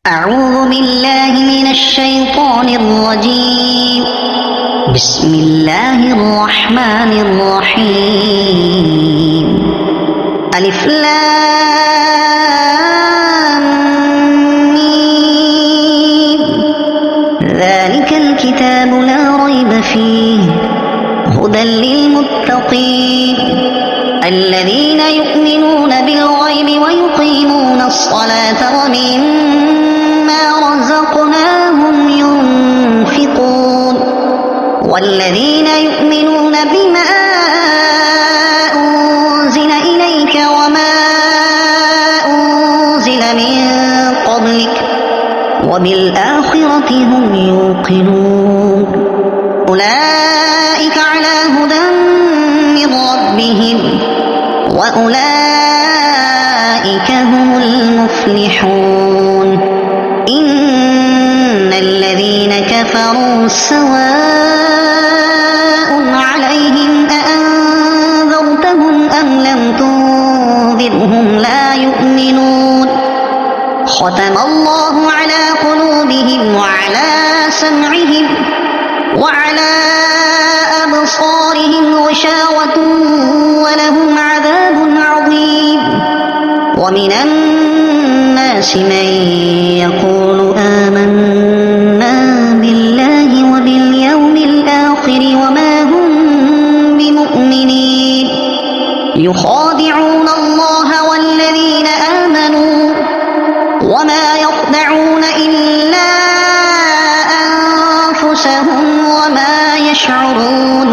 أعوذ بالله من الشيطان الرجيم. بسم الله الرحمن الرحيم. ألف لام ميم. ذلك الكتاب لا ريب فيه هدى للمتقين الذين يؤمنون بالغيب ويقيمون الصلاة ومما رزقناهم ينفقون والذين يؤمنون بما أنزل إليك وما أنزل من قبلك وبالآخرة هم يوقنون أولئك على هدى من ربهم وأولئك هم المفلحون. إن الذين كفروا سواء عليهم أأنذرتهم أم لم تنذرهم لا يؤمنون. ختم الله على قلوبهم وعلى سمعهم وعلى أبصارهم غشاوة ولهم عذاب عظيم. ومن الناس من يقول آمنا بالله وباليوم الآخر وما هم بمؤمنين يخادعون الله والذين آمنوا وما يخدعون إلا أنفسهم وما يشعرون.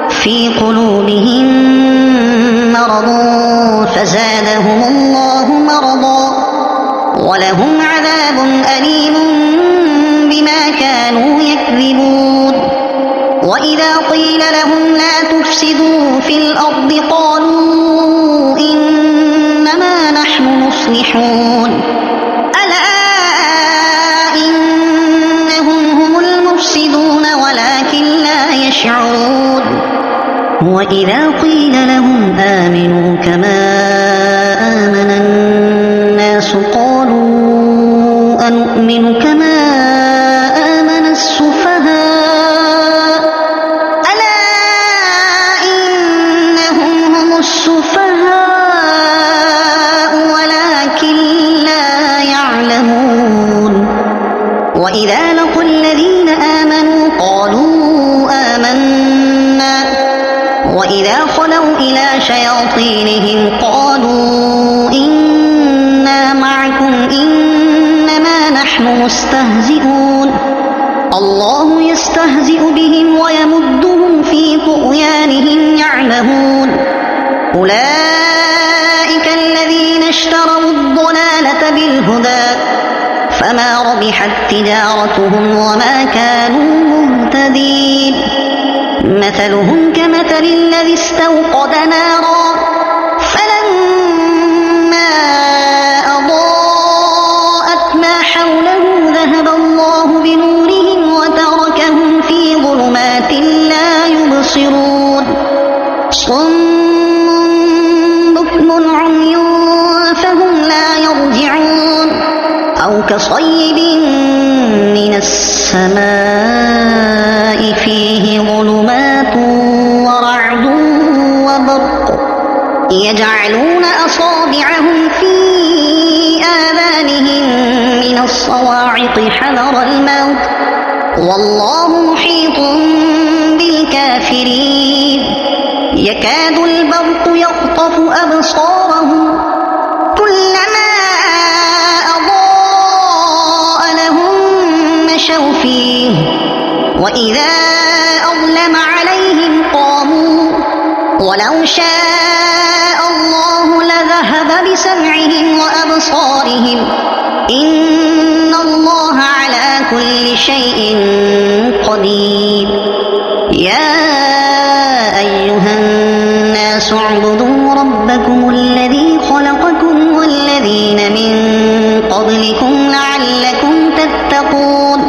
في قلوبهم مرض فزادهم الله مرضا ولهم عذاب أليم بما كانوا يكذبون. وإذا قيل لهم لا تفسدوا في الأرض قالوا إنما نحن مصلحون. ألا إنهم هم المفسدون ولكن لا يشعرون. وإذا قيل لهم آمنوا كما آمن الناس قالوا أنؤمن كما آمن السفهاء. ألا إنهم هم السفهاء ولكن لا يعلمون. وإذا لقوا الذين آمنوا قالوا آمنا وإذا خلوا إلى شياطينهم قالوا إنا معكم إنما نحن مستهزئون. الله يستهزئ بهم ويمدهم في طغيانهم يعمهون. أولئك الذين اشتروا الضلالة بالهدى فما ربحت تجارتهم وما كانوا مهتدين. مثلهم كمثل الذي استوقد نارا فلما أضاءت ما حوله ذهب الله بنورهم وتركهم في ظلمات لا يبصرون. صم بكم عمي فهم لا يرجعون. أو كصيب من السماء فيه ظلمات ورعد وبرق يجعلون أصابعهم في آذانهم من الصواعق حذر الموت والله محيط بالكافرين. يكاد البرق يخطف أبصارهم كلما أضاء لهم مشوا فيه وإذا أظلم عليهم قاموا ولو شاء الله لذهب بسمعهم وأبصارهم إن الله على كل شيء قدير. يا أيها الناس اعبدوا ربكم الذي خلقكم والذين من قبلكم لعلكم تتقون.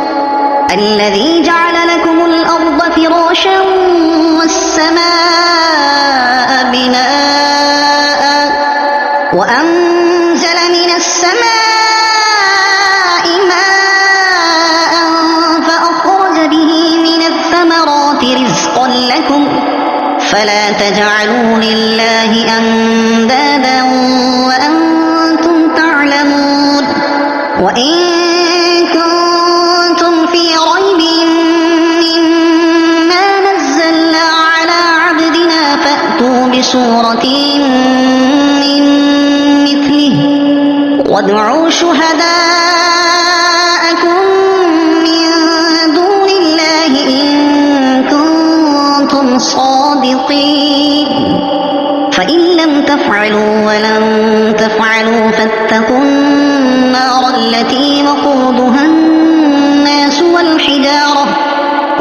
الذي جعل لكم الأرض فراشا والسماء بناء وأنزل من السماء تجعلوا لله أندادا وأنتم تعلمون وإن كنتم في ريب مما نزلنا على عبدنا فأتوا بسورة من مثله وادعوا شهداءكم من دون الله إن كنتم صادقين فإن لم تفعلوا ولن تفعلوا فاتقوا النار التي وقودها الناس والحجارة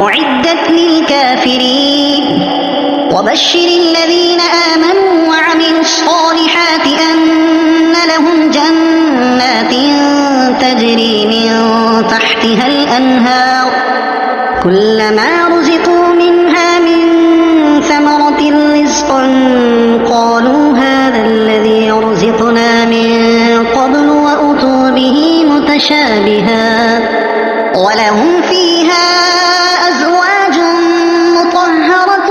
أعدت للكافرين وبشر الذين آمنوا وعملوا الصالحات أن لهم جنات تجري من تحتها الأنهار كلما رزقوا منها من ثمرة رزقا قالوا هذا الذي رزقنا من قبل وأتوا به متشابها ولهم فيها أزواج مطهرة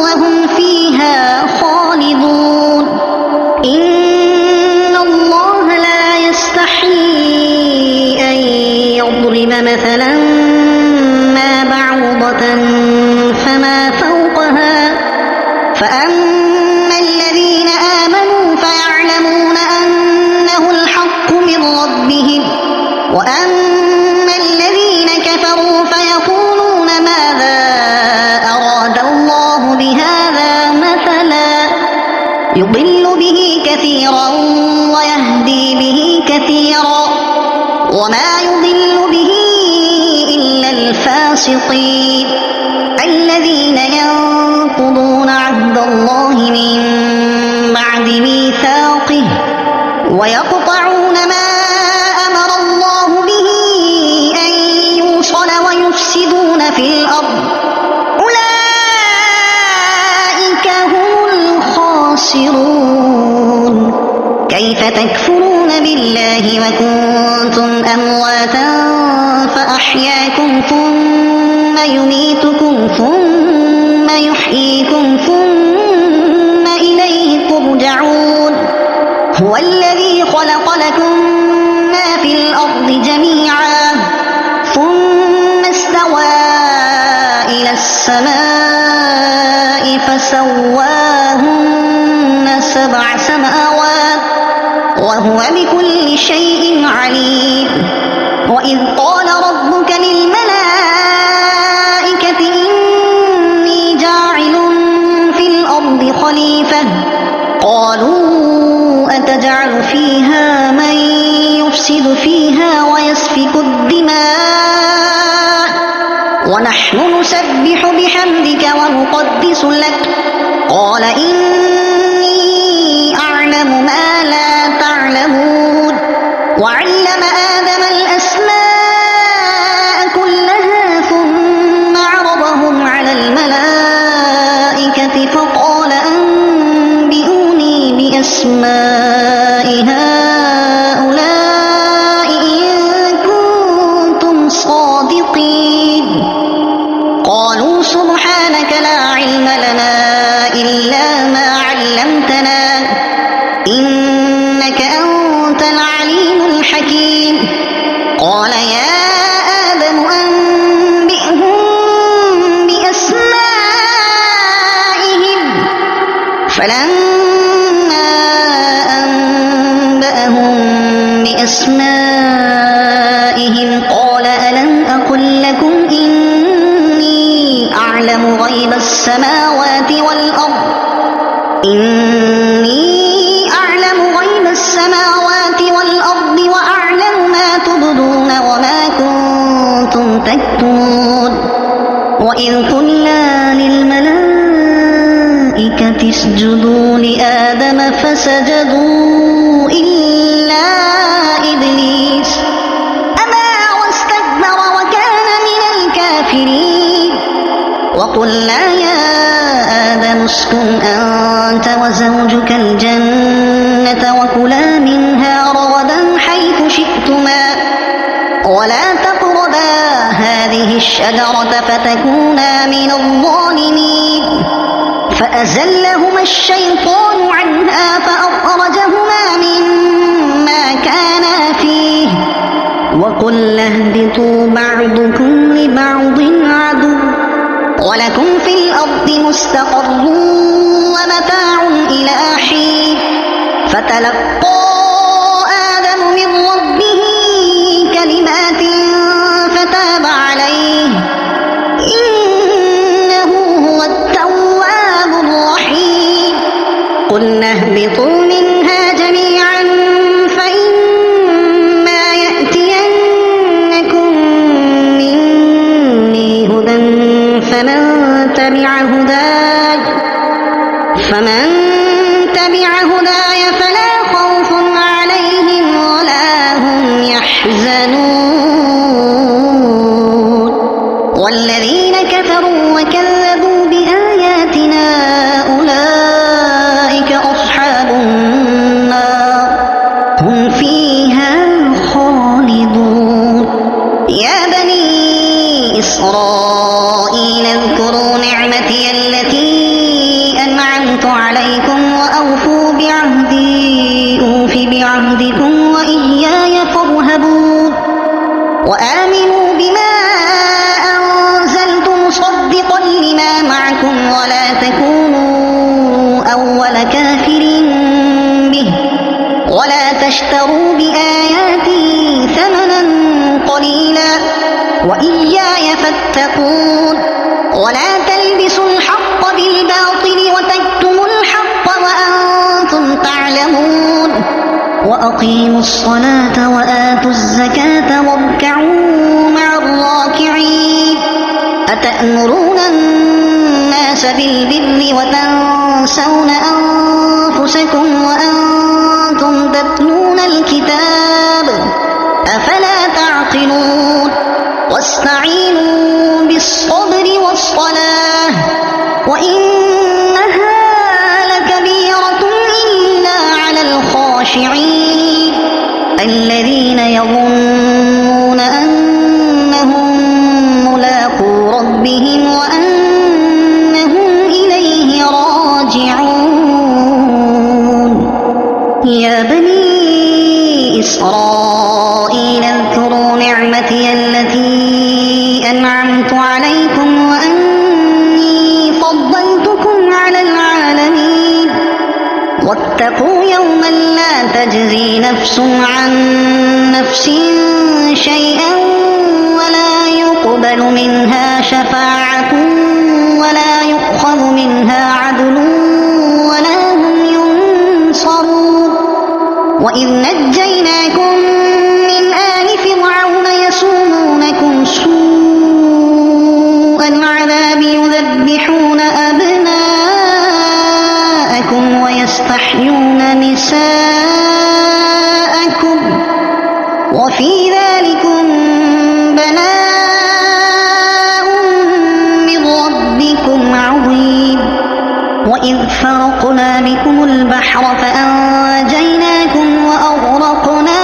وهم فيها خالدون إن الله لا يستحيي أن يضرب مثلا ما بعوضة فما فوقها فأما الذين آمنوا فيعلمون أنه الحق من ربهم وأما الذين كفروا فيقولون ماذا أراد الله بهذا مثلا يضل به كثيرا ويهدي به كثيرا وما يضل به إلا الفاسقين الذين ينقضون عهد الله من بعد ميثاقه ويقطعون ما أمر الله به أن يوصل ويفسدون في الأرض أولئك هم الخاسرون كيف تكفرون بالله وكنتم أمواتا فأحياكم ثم يميتكم ثم يحييكم ثم إليه ترجعون هو الذي خلق لكم ما في الأرض جميعا ثم استوى إلى السماء فسواهن 7 سماوات وهو بكل شيء عليم وإذ قال ربك للملائكة إني جاعل في الأرض خليفة قالوا أتجعل فيها من يفسد فيها ويسفك الدماء ونحن نسبح بحمدك ونقدس لك قال إني أعلم ما لا تعلمون وعلم آدم الأسماء كلها ثم عرضهم على الملائكة فقال أنبئوني بأسماء هؤلاء إن كنتم صادقين قالوا سبحانك لا علم لنا إلا ما علمتنا إنك أنت العليم الحكيم قال يا آدم أنبئهم بأسمائهم فلما أنبأهم بأسمائهم قال ألم أقل لكم إني أعلم غيب السماوات والأرض وأعلم ما تبدون وما كنتم تكتمون وإذ قلنا للملائكة اسجدوا لآدم فسجدوا إلا إبليس أبى واستكبر وكان من الكافرين وقلنا يا آدم اسكن أنت وزوجك الجنة وكلا منها رغدا حيث شئتما ولا تقربا هذه الشجرة فتكونا من الظالمين فأزلهما الشيطان عنها فأخرجهما مما كانا فيه وقلنا اهبطوا بعضكم لبعض عدو ولكم في الأرض مستقر ومتاع إلى حين فتلقى آدم من ربه كلمات فتاب عليه إنه هو التواب الرحيم قلنا اهبطوا منها جميعا فإما يأتينكم مني هدى فمن تبع هداي فلا خوف عليهم ولا هم يحزنون والذين كفروا وكذبوا بآياتنا أولئك أصحاب النار هم فيها خالدون يا بني إسرائيل اذكروا نعمتي التي أنعمت عليكم وأوفوا بعهدي أوف بعهدكم وإياي فارهبون وآمنوا بما أنزلت مصدقا لما معكم ولا تكونوا أول كافر به ولا تشتروا بآياتي ثمنا قليلا وإياي فاتقون ولا تلبسوا الحق بالباطل وتكتموا الحق وأنتم تعلمون وأقيموا الصلاة وآتوا الزكاة واركعوا مع الراكعين أتأمرون الناس بالبر وتنسون أنفسكم وأنتم تتلون الكتاب أفلا تعقلون واستعينوا بالصبر والصلاة وإنها لكبيرة إلا على الخاشعين الذين يظنون أنهم ملاقو ربهم وأنهم إليه راجعون يا بني إسرائيل اذكروا نعمتي التي أنعمت عليكم وأني فضلتكم على العالمين واتقوا يوما لا تجزي نفس عن نفس شيئا ولا يقبل منها شفاعة ولا يؤخذ منها عدل ولا هم ينصرون وإذ نجيناكم من آل فرعون يسومونكم سوء العذاب يذبحون أبناءكم ويستحيون نساءكم وفي ذلكم بلاء من ربكم عظيم وإذ فرقنا بكم البحر فأنجيناكم وأغرقنا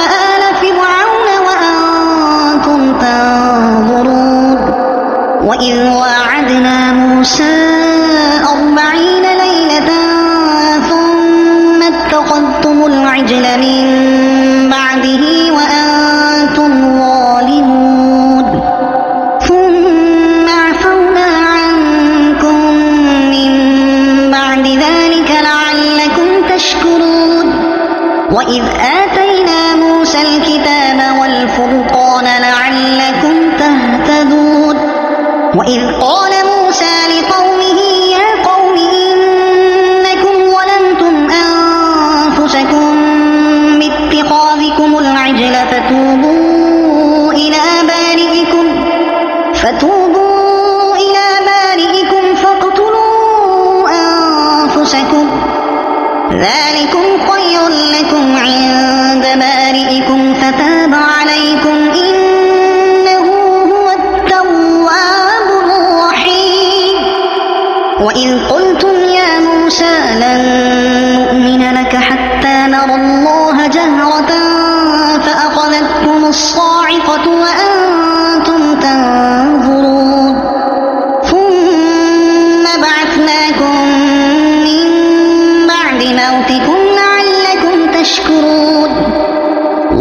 آل فرعون وأنتم تنظرون وإذ واعدنا موسى 40 ليلة ثم اتخذتم العجل من بعده وأنتم ظالمون ثم عفونا عنكم من بعد ذلك لعلكم تشكرون وإذ آتينا موسى الكتاب والفرقان لعلكم تهتدون وإذ قال موسى لقومه يا قوم إنكم ظلمتم أنفسكم باتخاذكم العجل فتوبوا إلى بارئكم فاقتلوا أنفسكم ذلكم خير لكم عند بارئكم فتاب عليكم إنه هو التواب الرحيم وإذ قلتم يا موسى لن نؤمن لك حتى نرى الله جهرة فأخذتكم الصاعقة وأنتم تنظرون ثم بعثناكم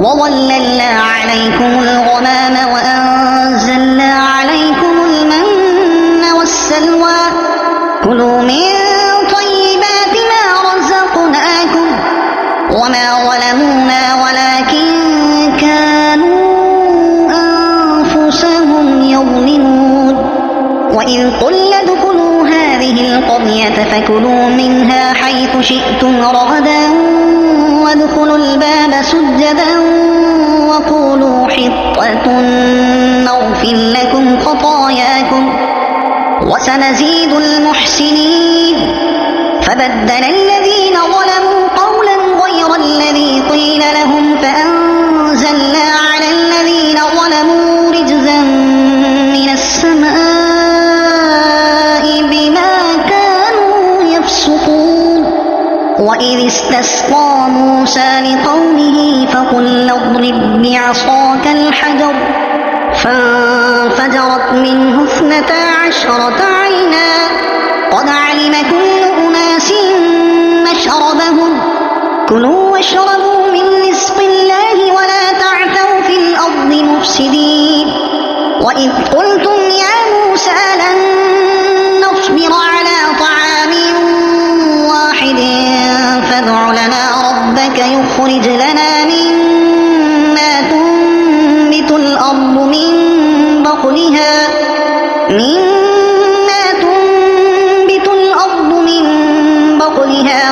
وظللنا عليكم الغمام وأنزلنا عليكم المن والسلوى كلوا من طيبات ما رزقناكم وما ظلمونا ولكن كانوا أنفسهم يظلمون وإذ قلنا ادخلوا هذه القرية فكلوا منها حيث شئتم رغدا وادخلوا الباب سجدا وقولوا حطة نغفر لكم خطاياكم وسنزيد المحسنين فبدل الذين ظلموا قولا غير الذي قيل لهم فأنزلنا على الذين ظلموا رجزا من السماء بما كانوا يفسقون وإذ استسقى موسى لقومه فقل اضرب بعصاك الحجر فانفجرت منه 12 عينا قد علم كل أناس مشربهم كلوا واشربوا من رزق الله ولا تعثوا في الأرض مفسدين وإذ قلتم يا موسى لن نصبر على طعام واحد فادع لنا ربك يخرج لنا مما تنبت الأرض من بقلها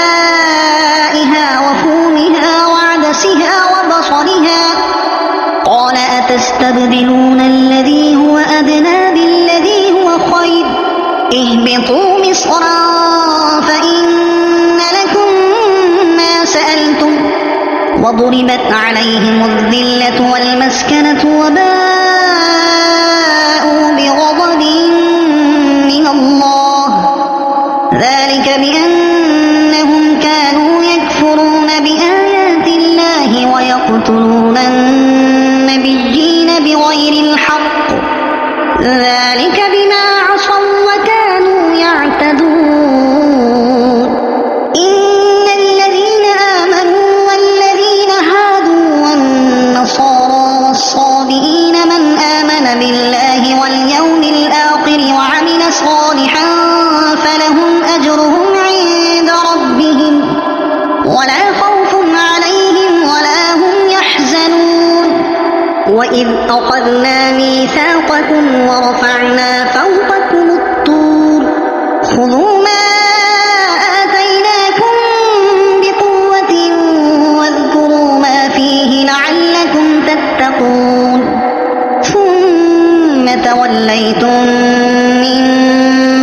وقثائها وفومها وعدسها وبصلها قال أتستبدلون الذي هو أدنى بالذي هو خير اهبطوا مصرا فإن لكم ما سألتم وضربت عليهم الذلة والمسكنة وباءوا بغضب من الله ذلك بأنهم كانوا يكفرون بآيات الله ويقتلون النبيين بغير الحق ذلك بما عصوا وكانوا يعتدون إن الذين آمنوا والذين هادوا والنصارى والصابئين من آمن بالله واليوم الآخر وعمل صالحا فلهم أجرهم عند ربهم ولا خوف عليهم ولا هم يحزنون وإذ أخذنا ميثاقكم ورفعنا فوقكم الطور خذوا ما آتيناكم بقوة واذكروا ما فيه لعلكم تتقون ثم توليتم من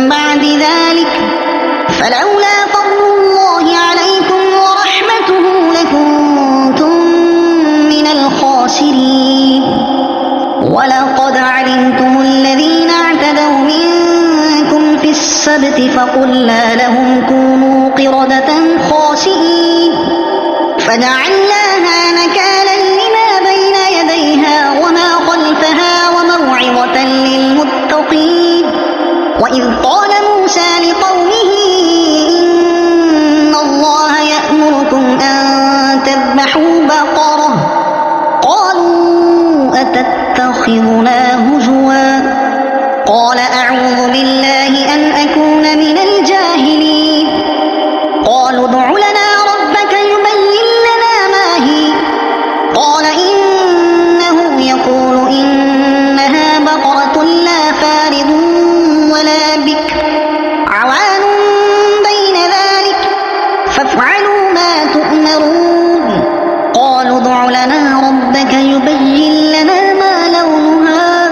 بعد ذلك فلولا فضل الله عليكم ورحمته لكنتم من الخاسرين ولقد علمتم الذين اعتدوا منكم في السبت فقلنا لهم كونوا قردة خاسئين فجعلناها نكالا لما بين يديها وما خلفها وموعظة للمتقين وإذ قال موسى لقومه إن الله يأمركم أن تذبحوا بقرة قالوا أتتخذنا هزوا قال أعوذ بالله أن أكون من الجاهلين قالوا ادع لنا ربك يبين لنا ما هي قال إنه يقول إنها بقرة لا فارض ولا بكر عوان بين ذلك فافعلوا ما تؤمرون قالوا ادع لنا ربك يبين لنا ما لونها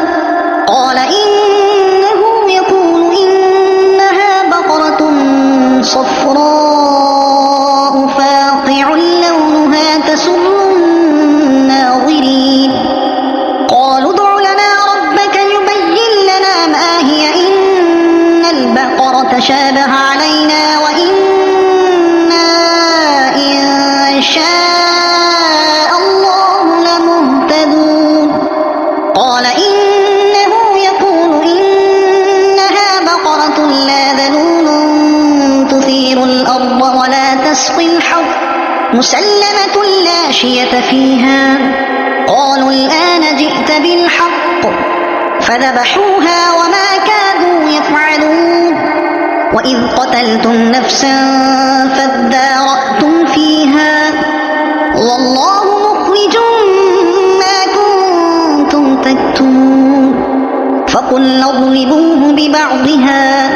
قال إنه يقول إنها بقرة صفراء فاقع لونها تسر الناظرين قالوا ادع لنا ربك يبين لنا ما هي إن البقرة تشابه علينا وإنا إن شاء الله لمهتدون قال إنه يقول إنها بقرة لا ذلول تثير الأرض ولا تسقي الحرث مسلمة جنة لا شية فيها قالوا الآن جئت بالحق فذبحوها وما كادوا يفعلون وإذ قتلتم نفسا فادارأتم فيها والله مخرج ما كنتم تكتمون فقلنا اضربوه ببعضها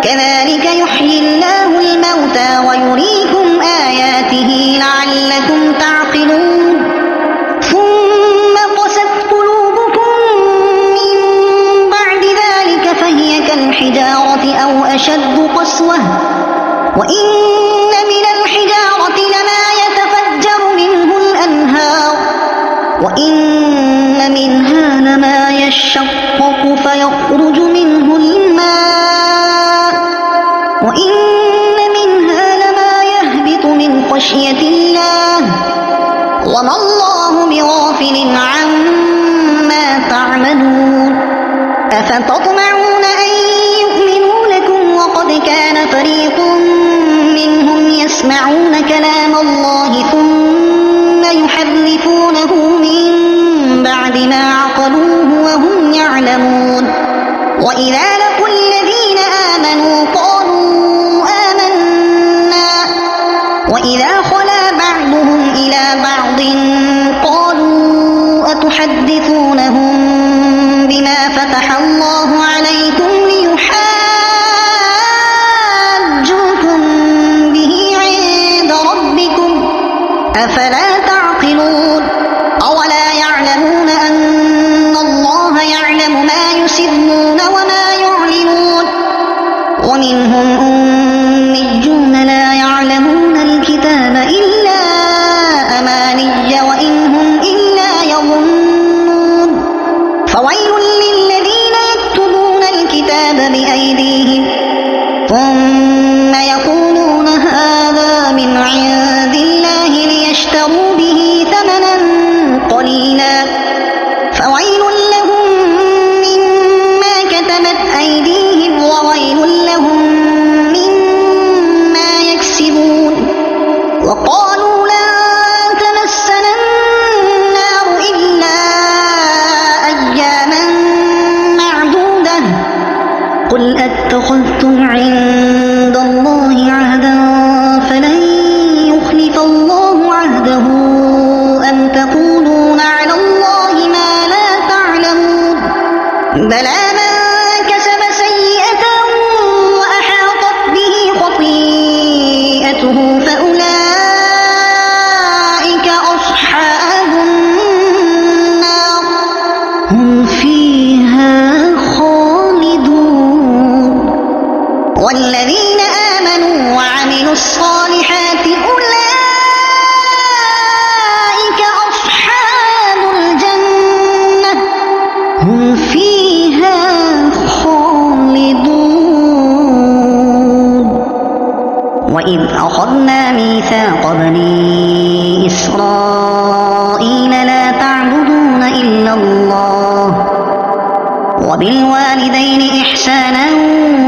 كذلك يحيي الله الموتى ويريكم آياته لعلكم تعقلون ثم قست قلوبكم من بعد ذلك فهي كالحجارة أو أشد قسوة وإن من الحجارة لما يتفجر منه الأنهار وإن منها لما يشقق فيخرج منه الماء وإن منها لما يهبط من خشية الله وما الله بغافل عما تعملون أفتطمعون أن يؤمنوا لكم وقد كان فريق منهم يسمعون كلام الله ثم يحرفونه من بعد ما عقلوه وهم يعلمون وإذا لقوا الذين آمنوا قالوا آمنا وإذا خلا بعضهم إلى بعض قالوا أتحدثونهم بما فتح الله عليكم ليحاجوكم به عند ربكم أفلا تعقلون أولا يعلمون أن الله يعلم ما يسرون وما يعلنون ومنهم أميون لا يعلمون الكتاب إلا أماني وإن هم إلا يظنون فويل للذين يكتبون الكتاب بأيديهم ثم يقولون هذا من عند الله ليشتروا به ثمنا قليلا فويل لهم مما كتبت أيديهم وويل لهم مما يكسبون وقالوا لن تمسنا النار إلا أياما معدودة قل أتخذتم عند الله عهدا فلن يخلف الله عهده أم تقولون على الله ما لا تعلمون بلى من كسب سيئة وأحاطت به خطيئته فأولئك أصحاب النار هم فيها خالدون والذين آمنوا وعملوا الصالحات أولئك أصحاب الجنة هم فيها خالدون وإذ أخذنا ميثاق بني إسرائيل لا تعبدون إلا الله وبالوالدين إحسانا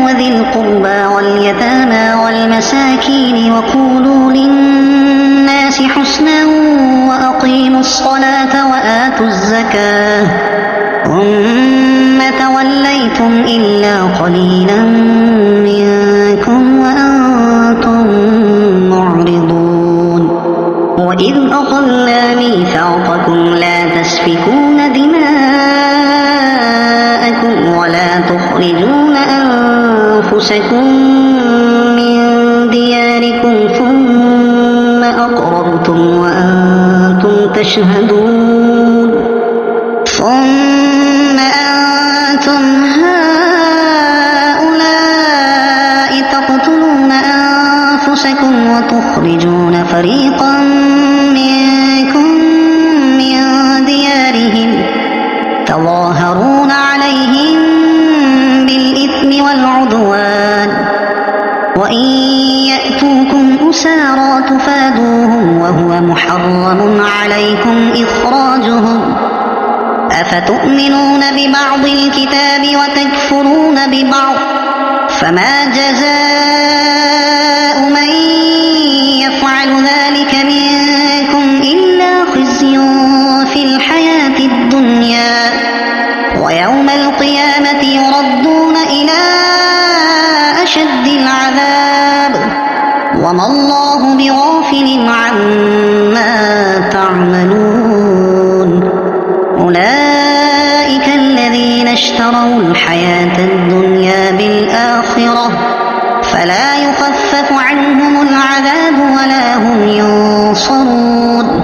وذي القربى واليتامى والمساكين وقولوا للناس حسنا وأقيموا الصلاة وآتوا الزكاة ثم توليتم إلا قليلا منكم وأنتم معرضون وإذ أخذنا ميثاقكم لا تسفكون دماءكم ولا تخرجون أنفسكم من دياركم ثم أقررتم وأنتم تشهدون ثم أنتم هؤلاء تقتلون أنفسكم وتخرجون فريقا منكم من ديارهم تظاهرون عليهم بالإثم والعدوان وإن يأتوكم أسارى تفادوهم وهو محرم عليكم إخراجهم أفتؤمنون ببعض الكتاب وتكفرون ببعض فما جزاء من يفعل ذلك منكم تعملون أولئك الذين اشتروا الحياة الدنيا بالآخرة فلا يخفف عنهم العذاب ولا هم ينصرون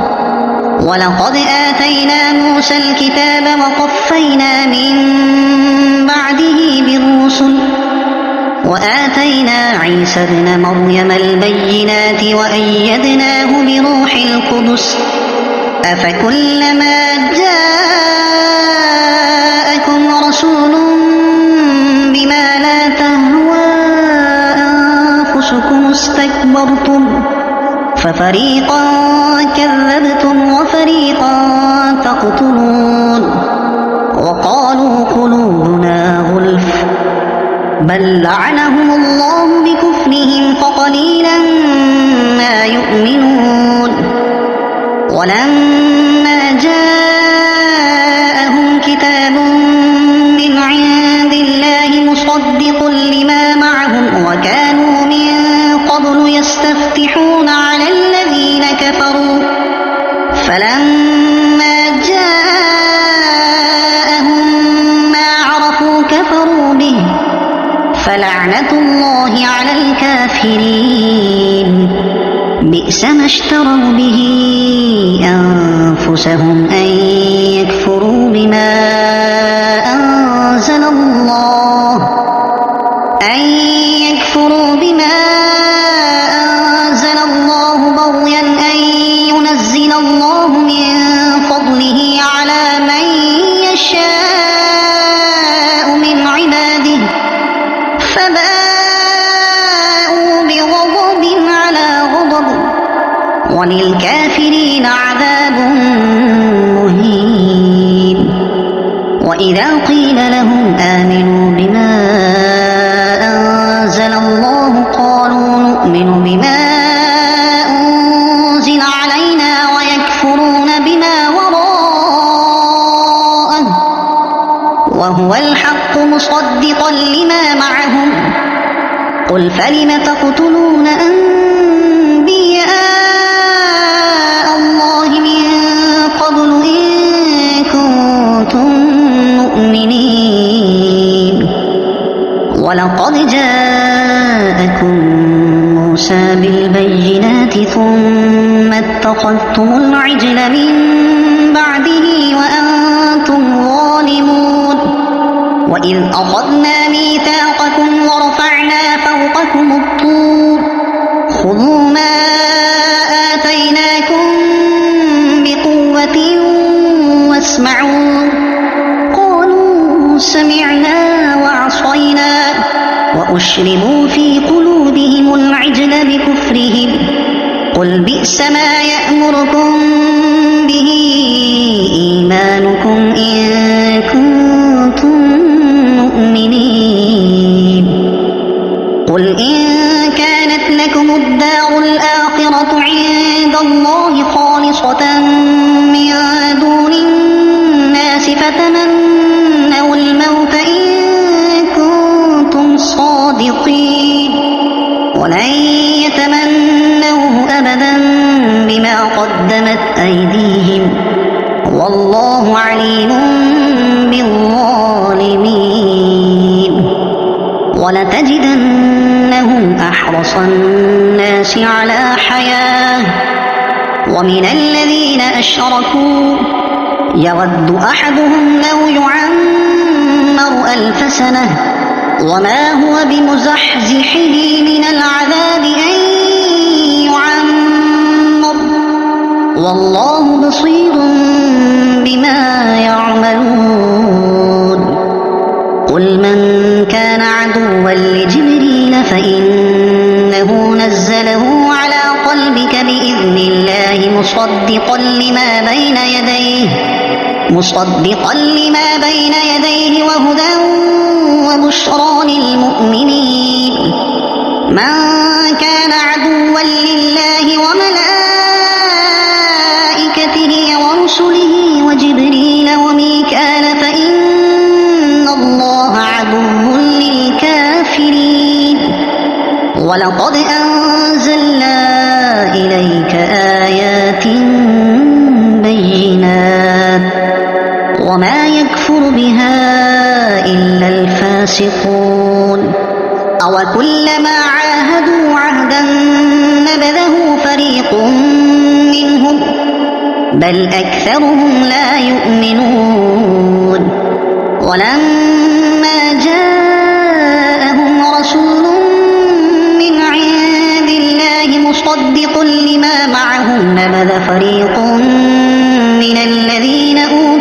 ولقد آتينا موسى الكتاب وقفينا من بعده بالرسل وآتينا عيسى ابن مريم البينات وأيدناه بروح القدس أفكلما جاءكم رسول بما لا تهوى أنفسكم استكبرتم ففريقا كذبتم وفريقا تقتلون وقالوا قلوبنا غلف بل لعنهم الله بكفرهم فقليلا ما يؤمنون ولما جاءهم كتاب من عند الله مصدق لما معهم وكانوا من قبل يستفتحون على الذين كفروا فلما جاءهم ما عرفوا كفروا به فلعنة الله على الكافرين بئس ما اشتروا به أنفسهم أن يكفروا بما أنزل الله بغيا أن ينزل الله من فضله على من يشاء من عباده فباءوا بغضب على غضب وللكافرين عذاب مهين وإذا قيل لهم آمنوا بما أنزل الله قالوا نؤمن بما أنزل علينا ويكفرون بما وراءه وهو الحق مصدقا لما معهم قل فلم تقتلون أنبياء الله من قبل إن كنتم مؤمنين ولقد جاءكم موسى بالبينات ثم اتخذتم العجل من بعده وأنتم ظالمون وإذ أخذنا ميثاقكم ورفعنا فوقكم الطور خذوا ما آتيناكم بقوة واسمعوا قالوا سمعنا وعصينا وأشربوا في قلوبهم العجل بكفرهم قل بئس ما يأمركم به إيمانكم إن كنتم مؤمنين قل إن كانت لكم الدار الآخرة عند الله خالصة من دون الناس فتمنوا الموت إن كنتم صادقين ولن يتمنوه أبدا بما قدمت أيديهم والله عليم بالظالمين ولتجدنهم أحرص الناس على حياة ومن الذين أشركوا يود أحدهم لو يعمر 1000 سنة وما هو بمزحزحه من العذاب أن يعمر والله بصير بما يعملون قل من كان عدوا لجبريل فإنه نزله على قلبك بإذن الله مصدقا لما بين يديه وهدى وبشرى للمؤمنين من كان عدوا لله وملائكته ورسله وجبريل وميكال فإن الله عدو للكافرين ولقد أنزلنا إليك آيات فاسقون أوكلما عاهدوا عهدا نبذه فريق منهم بل أكثرهم لا يؤمنون ولما جاءهم رسول من عند الله مصدق لما معهم نبذ فريق من الذين أوتوا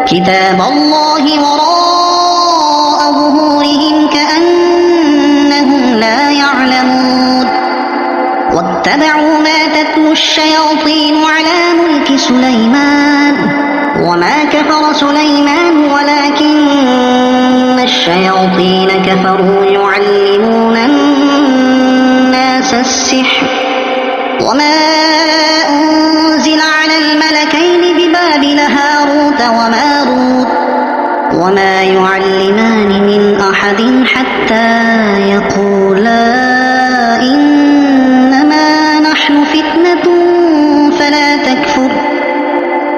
كتاب الله وراء ظهورهم كأنهم لا يعلمون واتبعوا ما تتلو الشياطين على ملك سليمان وما كفر سليمان ولكن الشياطين كفروا يعلمون الناس السحر وما أنزل على الملكين ببابل هاروت وماروت وما يعلمان من أحد حتى يقولا إنما نحن فتنة فلا تكفر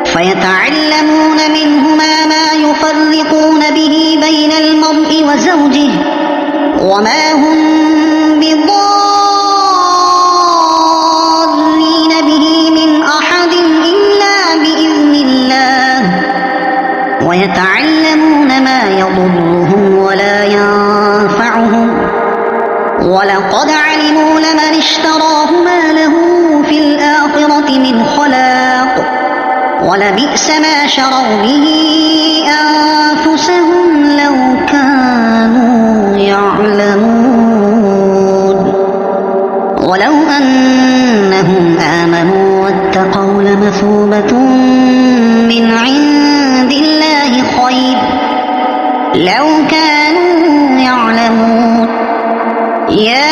فيتعلمون منهما ما يفرقون به بين المرء وزوجه وما هم بضارين به من أحد إلا بإذن الله ويتعلمون ما يضرهم ولا ينفعهم ولقد علموا لمن اشتراه ما له في الآخرة من خلاق ولبئس ما شروا به أنفسهم لو كانوا يعلمون ولو أنهم آمنوا واتقوا لمثوبة من عند الله خير لو كانوا يعلمون يا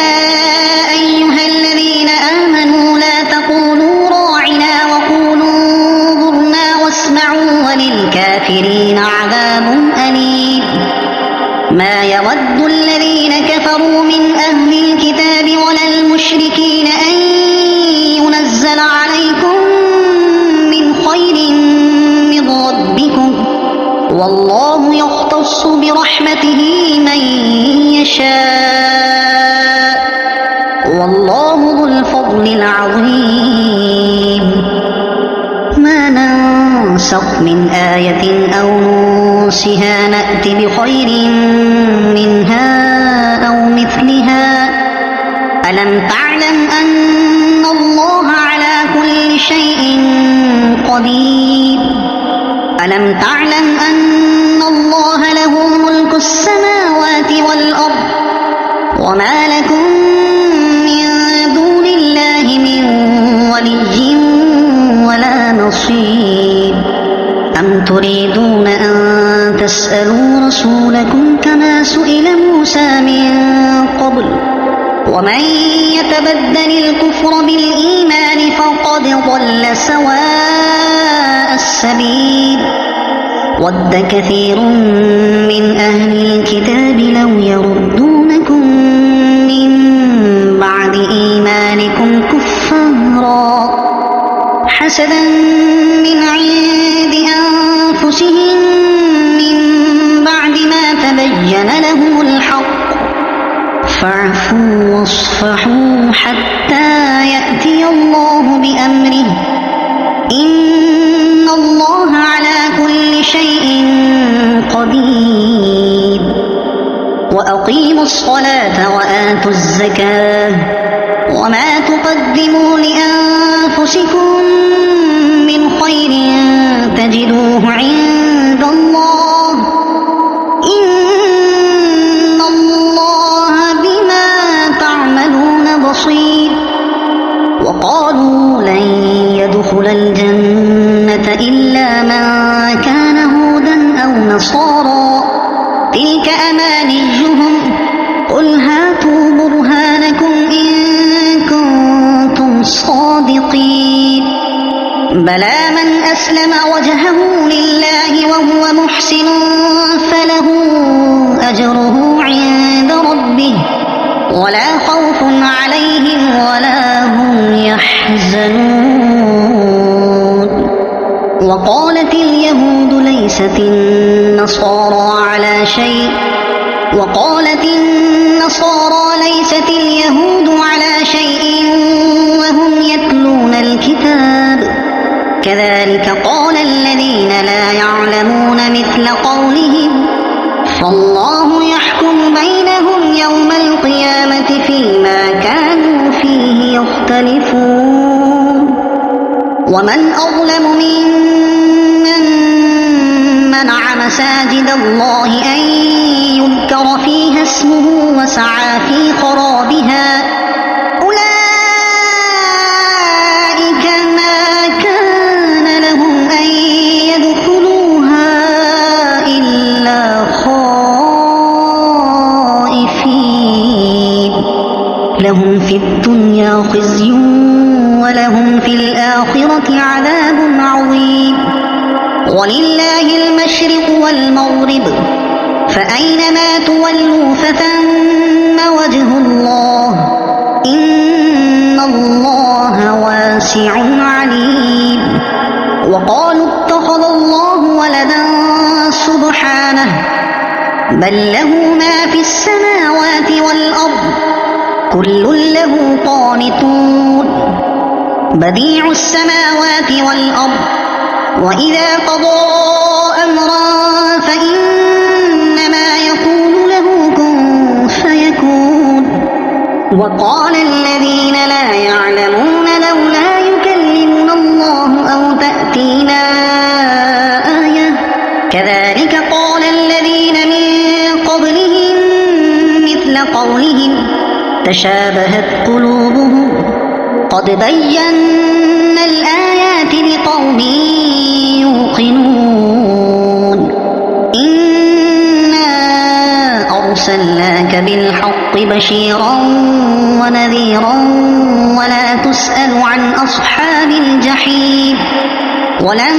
أيها الذين آمنوا لا تقولوا راعنا وقولوا انظرنا واسمعوا وللكافرين عذاب أليم ما يود الذين كفروا من أهل الكتاب ولا المشركين أن ينزل عليكم من خير من ربكم والله يختص برحمته من يشاء والله ذو الفضل العظيم ما ننسخ من آية أو ننسها نأت بخير منها أو مثلها ألم تعلم أن الله على كل شيء قدير ألم تعلم أن الله له ملك السماوات والأرض وما لكم من دون الله من ولي ولا نصير أم تريدون أن تسألوا رسولكم كما سئل موسى من قبل ومن يتبدل الكفر بالإيمان فقد ضل سواء السبيل ود كثير من أهل الكتاب لو يردونكم من بعد إيمانكم كفارا حسدا من عند أنفسهم من بعد ما تبين لهم الحق فاعفوا واصفحوا حتى يأتي الله بأمره إن الله على كل شيء قدير وأقيموا الصلاة وآتوا الزكاة وما تقدموا لأنفسكم من خير تجدوه عند الله إن الله بما تعملون بصير وقالوا لن يدخل الجنة إلا من كان هودا أو نصارى تلك أمانيهم قل هاتوا برهانكم إن كنتم صادقين بلى من أسلم وجهه لله وهو محسن فله أجره عند ربه ولا خوف عليهم ولا هم يحزنون وقالت اليهود ليست النصارى على شيء وقالت النصارى ليست اليهود على شيء وهم يتلون الكتاب كذلك قال الذين لا يعلمون مثل قولهم فالله يحكم بينهم يوم القيامة فيما كانوا فيه يختلفون ومن أظلم ممن منع مساجد الله أن يذكر فيها اسمه وسعى في خرابها أولئك ما كان لهم أن يدخلوها إلا خائفين لهم في الدنيا خزي ولهم في الآخرة عذاب عظيم ولله المشرق والمغرب فأينما تولوا فثم وجه الله إن الله واسع عليم وقالوا اتخذ الله ولدا سبحانه بل له ما في السماوات والأرض كل له قانتون بديع السماوات والأرض وإذا قضى أمرا فإنما يقول له كن فيكون وقال الذين لا يعلمون لولا يكلمنا الله أو تأتينا آية كذلك قال الذين من قبلهم مثل قولهم تشابهت قلوبهم قد بينا الآيات لقوم يوقنون إنا أرسلناك بالحق بشيرا ونذيرا ولا تسأل عن أصحاب الجحيم ولن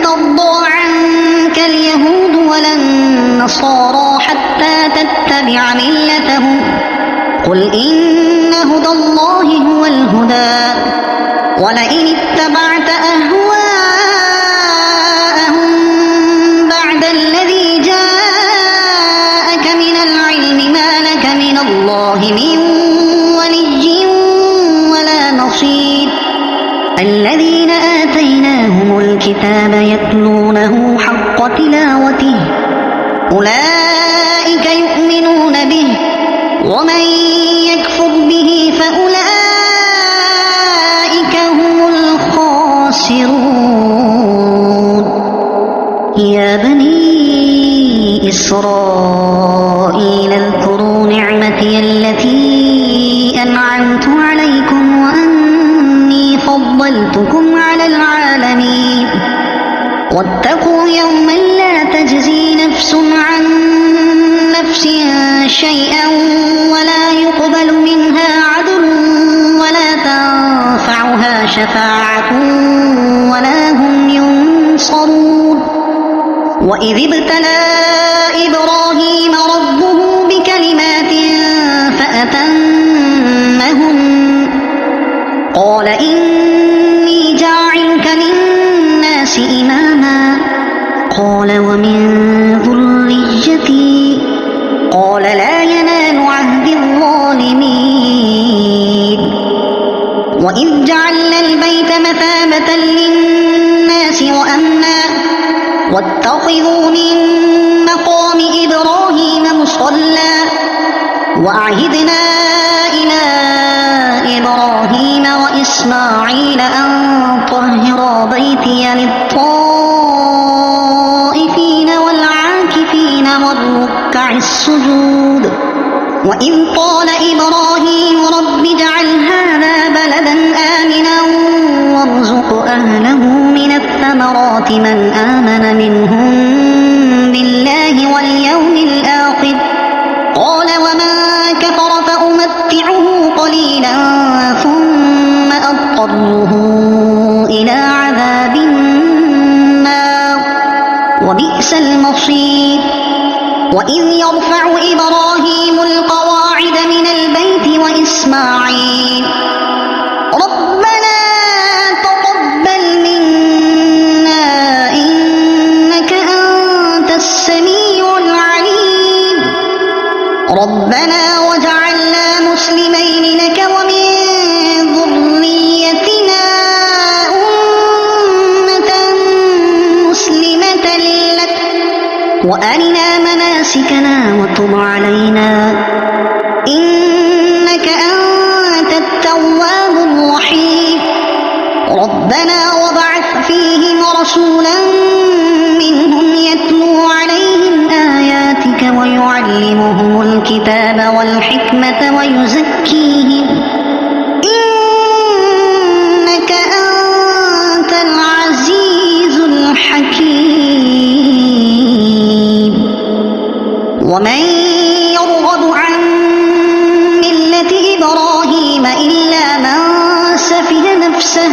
ترضى عنك اليهود ولا النصارى حتى تتبع ملتهم قل إن هدى الله هو الهدى ولئن اتبعت أهواءهم بعد الذي جاءك من العلم ما لك من الله من ولي ولا نصير الذين آتيناهم الكتاب يتلونه حق تلاوته أولئك يؤمنون به ومن يكفر به فأولئك هم الخاسرون يا بني إسرائيل اذكروا نعمتي التي أنعمت عليكم وأني فضلتكم على العالمين واتقوا يوما لا تجزي نفس عن نفس شيئا ولا يقبل منها عدل ولا تنفعها شفاعة ولا هم ينصرون وإذ ابتلى إبراهيم ربه بكلمات فأتمهن قال إني جاعلك للناس إماما قال ومن ذريتي قال لا ينال عهد الظالمين وإذ جعلنا البيت مثابة للناس وأمنا واتخذوا من مقام إبراهيم مصلى وأعهدنا إلى إبراهيم وإسماعيل أن طهرا بيتي للطائفين والعاكفين والركع السجود وإذ قال إبراهيم رب اجعل هذا بلدا آمنا وارزق أهله من الثمرات من آمن منهم بالله واليوم الآخر قال ومن كفر فأمتعه قليلا ثم أضطره إلى عذاب النار وبئس المصير وإذ يرفع إبراهيم القواعد من البيت وإسماعيل ربنا تقبل منا إنك ربنا وجعلنا مسلمين لك ومن ذريتنا أمة مسلمة لك وأرنا مناسكنا وتب علينا إنك أنت التواب الرحيم ربنا وابعث فيهم رسولا منهم يتلو عليهم آياتك ويعلمهم الكتاب والحكمة ويزكيهم إنك أنت العزيز الحكيم ومن يرغب عن ملة إبراهيم إلا من سفه نفسه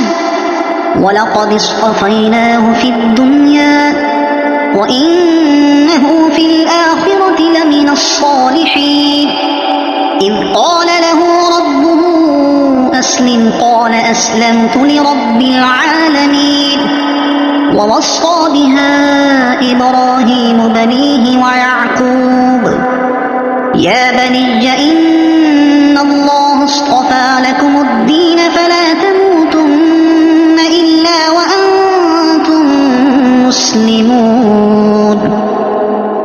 ولقد اصطفيناه في الدنيا وإنه في الآخرة لمن الصالحين إذ قال له ربه أسلم قال أسلمت لرب العالمين ووصى بها إبراهيم بنيه ويعقوب يا بني إن الله اصطفى لكم الدين فلا تموتن إلا وأنتم مسلمون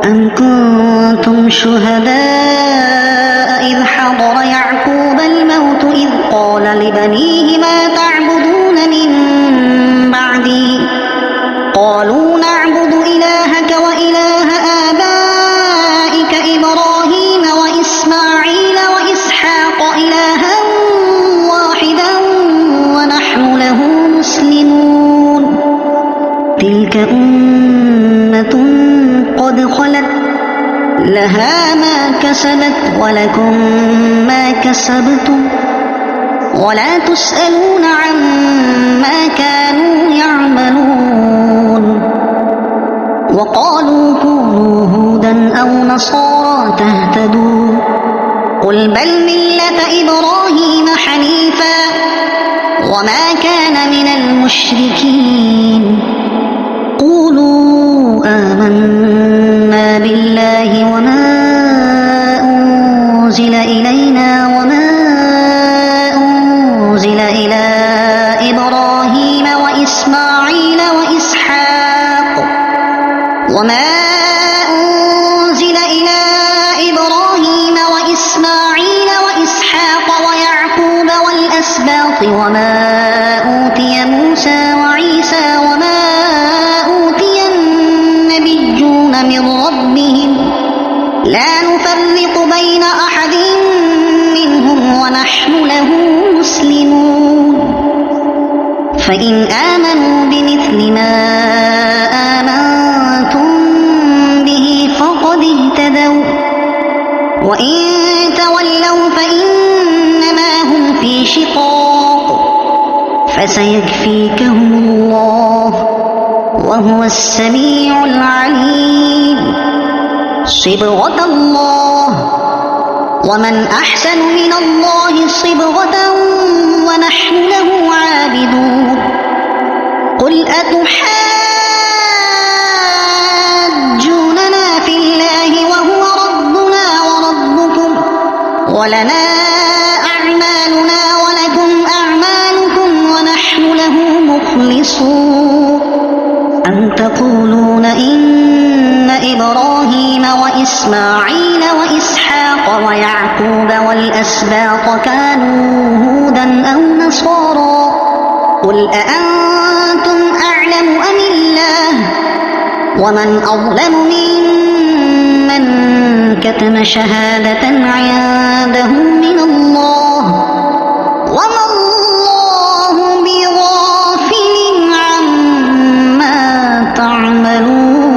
أم كنتم شهداء إذ حضر يعقوب الموت إذ قال لبنيه ما تعبدون من بعدي قالوا نعبد إلهك وإله آبائك إبراهيم وإسماعيل وإسحاق إلها واحدا ونحن له مسلمون تلك أمة قد خلت لها ما كسبت ولكم ما كسبتم ولا تسألون عما كانوا يعملون وقالوا كونوا هودا أو نصارى تهتدوا قل بل ملة إبراهيم حنيفا وما كان من المشركين قولوا آمنا بالله وما أنزل إلينا وما أنزل إلى إبراهيم وإسماعيل وإسحاق وما أنزل إلى إبراهيم وإسماعيل وإسحاق ويعقوب والأسباط وما أوتي موسى وعيسى وما أوتي النبيون من ربهم لا نفرق بين أحد منهم ونحن له مسلمون فإن آمنوا بمثل ما آمنتم به فقد اهتدوا وإن تولوا فإنما هم في شقاق فسيكفيكهم الله وهو السميع العليم صبغة الله ومن أحسن من الله صبغة ونحن له عابدون قل أتحاجوننا في الله وهو ربنا وربكم ولنا أعمالنا ولكم أعمالكم ونحن له مخلصون أم تقولون إن إبراهيم وإسماعيل وإسحاق ويعقوب والأسباط كانوا هودا أو نصارى قل أأنتم أعلم أم الله ومن أظلم ممن كتم شهادة عنده من الله وما الله بغافل عما تعملون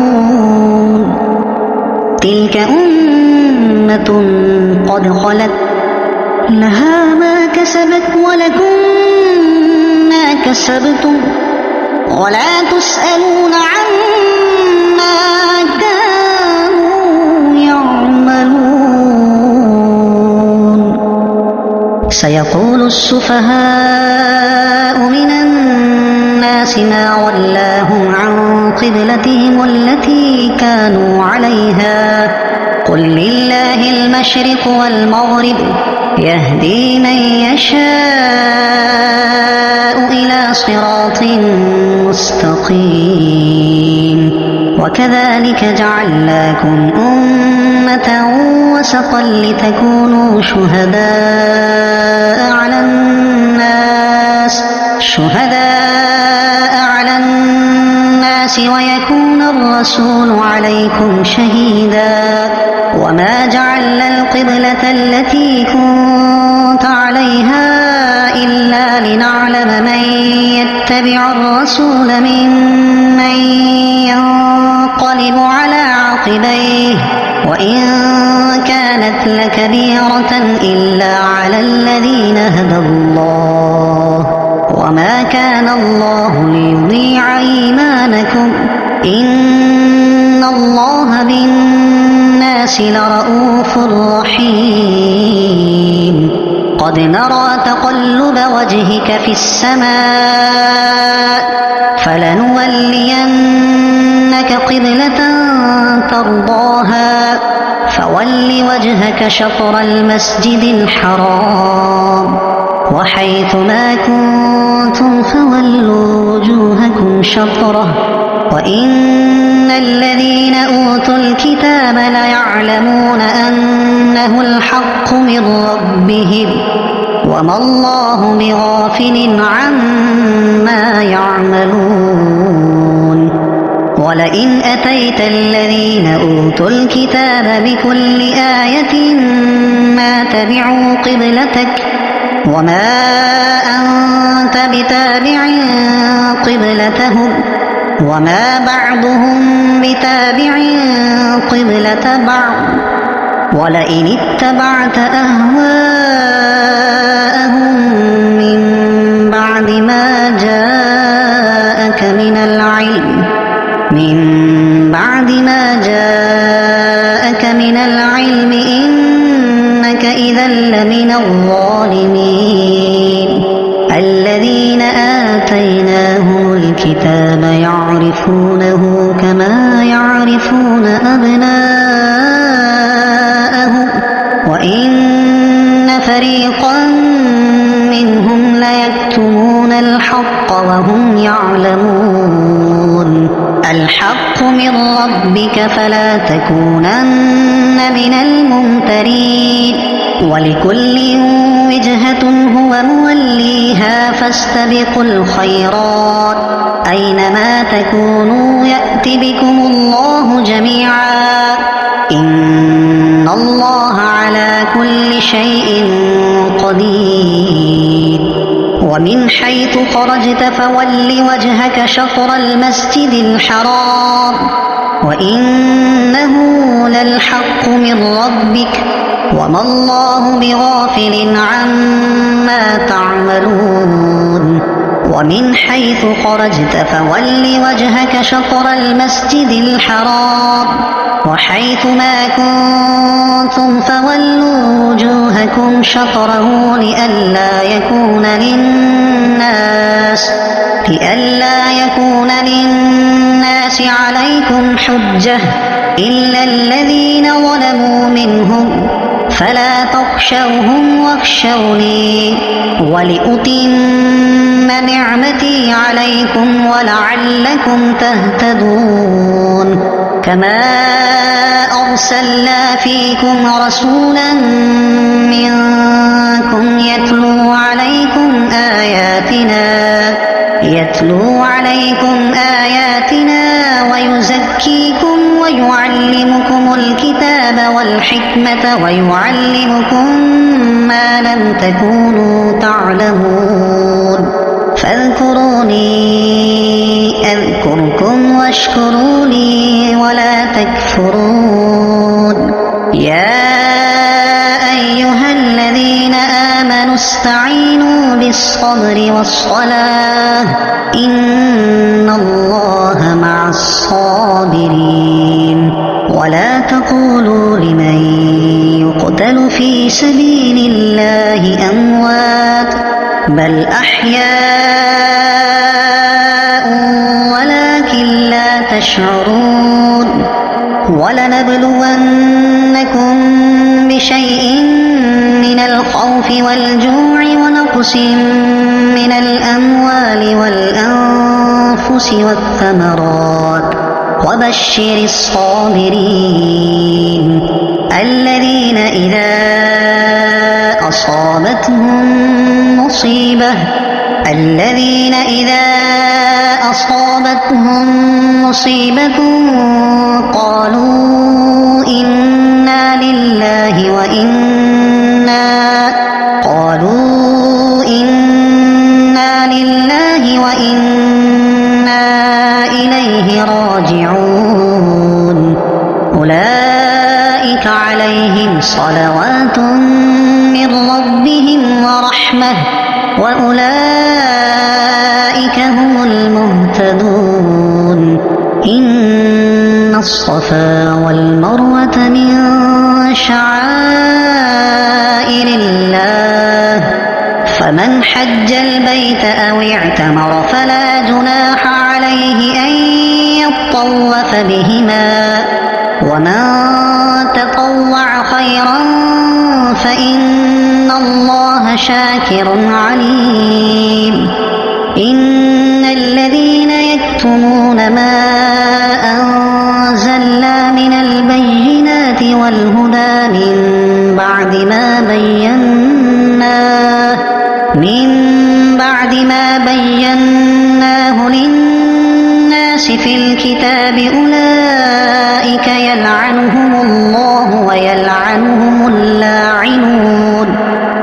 تلك أمة قد خلت لها ما كسبت ولكم ما كسبتم ولا تسألون عما كانوا يعملون سيقول السفهاء من الناس ما ولاهم عن قبلتهم التي كانوا عليها قل لله ولله المشرق والمغرب يهدي من يشاء إلى صراط مستقيم وكذلك جعلناكم أمة وسطا لتكونوا شهداء على الناس ويكون الرسول عليكم شهيدا وما جعلنا القبلة التي كنت عليها إلا لنعلم من يتبع الرسول ممن ينقلب على عقبيه وإن كانت لكبيرة إلا على الذين هدى الله وما كان الله ليضيع إيمانكم إن الله بالناس لرءوف رحيم قد نرى تقلب وجهك في السماء فلنولينك قبلة ترضاها فول وجهك شطر المسجد الحرام وحيث ما كنتم فولوا وجوهكم شطره وإن الذين أوتوا الكتاب ليعلمون أنه الحق من ربهم وما الله بغافل عما يعملون ولئن أتيت الذين أوتوا الكتاب بكل آية ما تبعوا قبلتك وما أنت بتابع قبلتهم وما بعضهم بتابع قبلة بعض ولئن اتبعت أهواءهم من بعد ما جاءك من العلم إنك إذا لمن الظالمين الذين آتيناهم الكتاب يعرفونه كما يعرفون أبناءهم وإن فريقا منهم ليكتمون الحق وهم يعلمون الحق من ربك فلا تكونن من الممترين ولكل وجهة هو موليها فاستبقوا الخيرات أينما تكونوا يأت بكم الله جميعا إن الله على كل شيء قدير ومن حيث خرجت فول وجهك شطر المسجد الحرام وإنه للحق من ربك وما الله بغافل عما تعملون ومن حيث خرجت فول وجهك شطر المسجد الحرام وحيث ما كنتم فولوا وجوهكم شطره لئلا يكون للناس عليكم حجة إلا الذين ظلموا منهم فلا تخشوهم واخشوني ولأتم نعمتي عليكم ولعلكم تهتدون كما أرسلنا فيكم رسولا منكم يتلو عليكم آياتنا ويزكيكم ويعلمكم الكتاب والحكمة ويعلمكم ما لم تكونوا تعلمون فاذكروني أذكركم واشكروا لي ولا تكفرون يا أيها الذين آمنوا استعينوا بالصبر والصلاة إن الله مع الصابرين ولا تقولوا لمن يقتل في سبيل الله أموات بل أحياء ولكن لا تشعرون ولنبلونكم بشيء من الخوف والجوع ونقص من الأموال والأنفس والثمرات وبشر الصابرين الذين إذا أصابتهم مصيبة قالوا إنا لله وإنا إليه راجعون أولئك عليهم صلوات من ربهم ورحمة وأولئك هم المهتدون إن الصفا والمروة من شعائر الله فمن حج البيت أو اعتمر فلا جناح عليه أن يطوف بهما ومن تطوع خيرا فإن الله شاكر عليم إن الذين يكتمون ما أنزلنا من البينات والهدى من بعد ما بيناه للناس في الكتاب أولئك يلعنهم الله ويلعنهم اللاعنون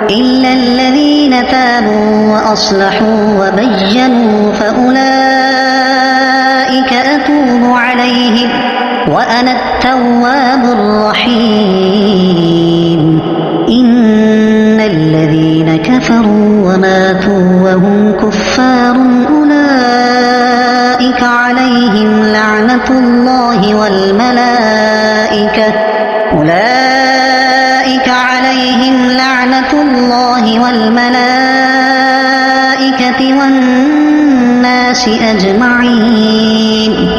إلا الذين تابوا وأصلحوا وبينوا فأولئك أتوب عليهم وأنا التواب الرحيم إن الذين كفروا وماتوا وهم كفار أولئك عليهم لعنة الله والملائكة والناس أجمعين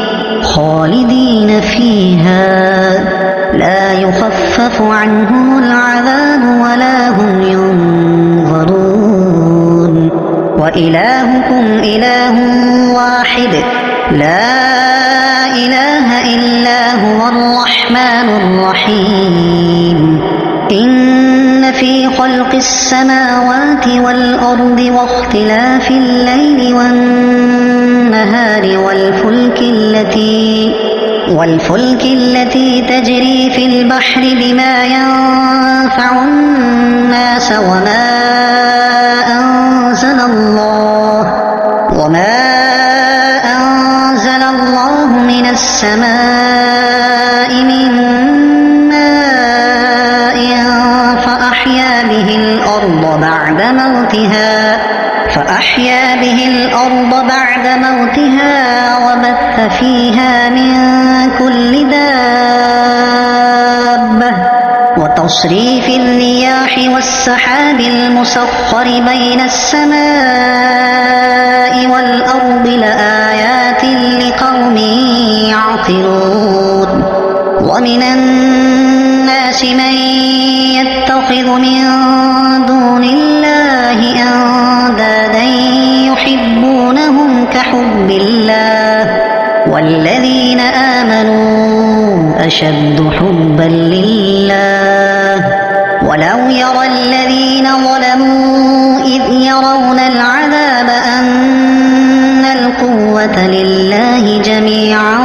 خالدين فيها لا يخفف عنهم العذاب ولا هم ينظرون وإلهكم إله واحد لا إله إلا هو الرحمن الرحيم إن في خلق السماوات والأرض واختلاف الليل والنهار والفلك التي تجري في البحر بما ينفع الناس وما أنزل الله من السماء من ماء فأحيا به الأرض بعد موتها وبث فيها من كل دابة وتصريف الرياح والسحاب المسخر بين السماء والأرض لآيات لقوم يعقلون ومن الناس من يتخذ من دون الله أندادا يحبونهم كحب الله والذين آمنوا أشد حبا لله ولو يرى الذين ظلموا إذ يرون العذاب أن القوة لله جميعا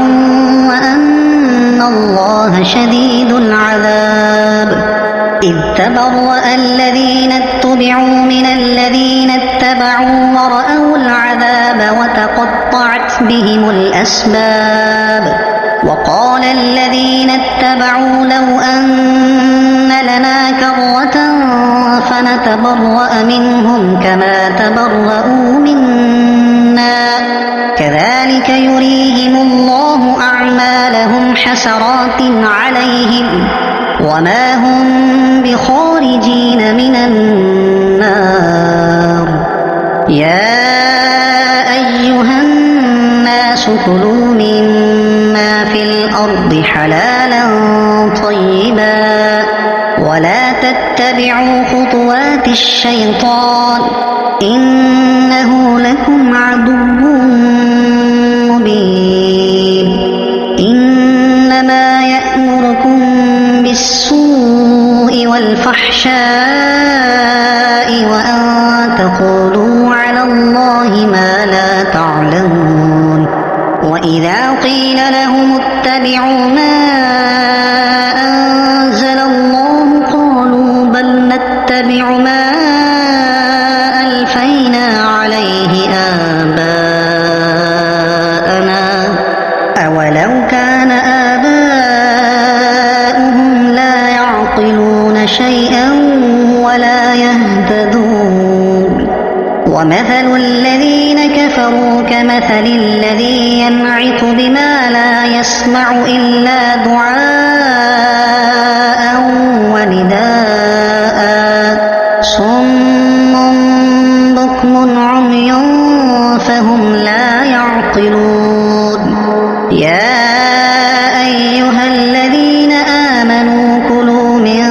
وأن الله شديد العذاب إذ تبرأ الذين اتبعوا من الذين اتبعوا ورأوا العذاب وتقطعت بهم الأسباب وقال الذين اتبعوا لو أن لنا كرة فنتبرأ منهم كما تبرأوا منا كذلك يريهم الله أعمالهم حسرات عليهم وما هم بخارجين من النار يا أيها الناس كلوا مما في الأرض حلالا طيبا ولا تتبعوا خطوات الشيطان إنه لكم عدو مبين إنما يأمركم بالسوء والفحشاء وأن تقولوا على الله ما لا تعلمون وإذا قيل لهم اتبعوا ما أنزل الله قالوا بل نتبع ما ألفينا عليه آباءنا أولو كان آباؤهم لا يعقلون شيئا ولا يهتدون ومثل الذين كفروا كمثل الذي ينعق بما لا يسمع إلا دعاء ونداء صم بكم عمي فهم لا يعقلون يا أيها الذين آمنوا كلوا من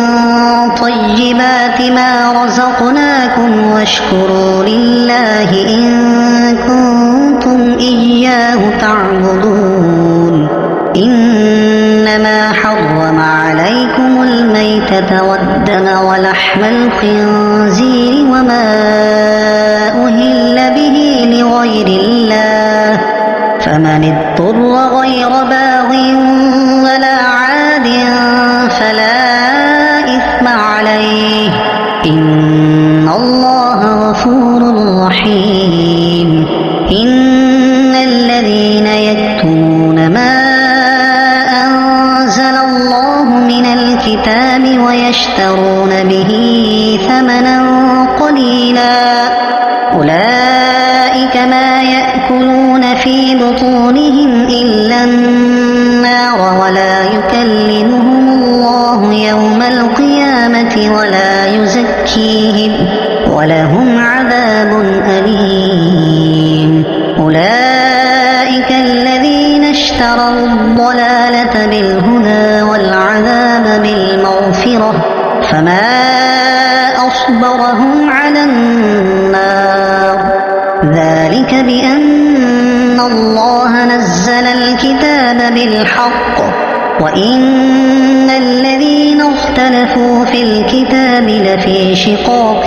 طيبات ما رزقناكم واشكروا لله إن كنتم إياه تعبدون إنما حرم عليكم الميتة والدم ولحم الخنزير وما أهل به لغير الله فمن اضطر غير باغ ولا عاد فلا إثم عليه إن الله غفور رحيم إن الذين يكتمون ما أنزل الله من الكتاب ويشترون به ثمنا قليلا أولئك ما يأكلون في بطونهم إلا النار ولا يكلمهم الله يوم القيامة ولا يزكيهم ولهم عذاب أليم أولئك الذين اشتروا الضلالة بالهدى والعذاب بالمغفرة فما أصبرهم على النار ذلك بأن الله نزل الكتاب بالحق وإن الذين اختلفوا في الكتاب لفي شقاق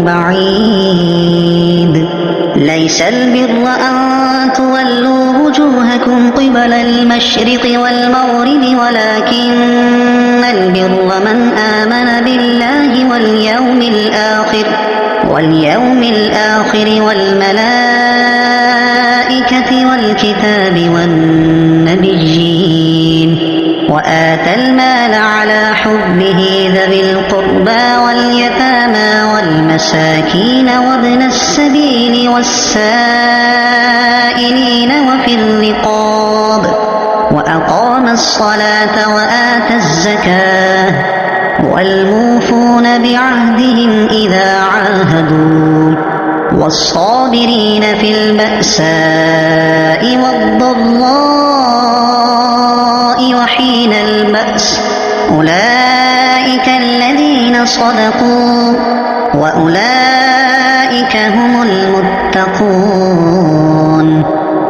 بعيد ليس البر أن تولوا وجوهكم قبل المشرق والمغرب ولكن البر من آمن بالله واليوم الآخر والملائكة والكتاب والنبيين وآتى المال على حبه ذوي القربى واليتامى والمساكين وابن السبيل والسائلين وفي الرقاب وأقام الصلاة وآتى الزكاة والموفون بعهدهم إذا عاهدوا والصابرين في البأساء والضراء وحين البأس أولئك الذين صدقوا وأولئك هم المتقون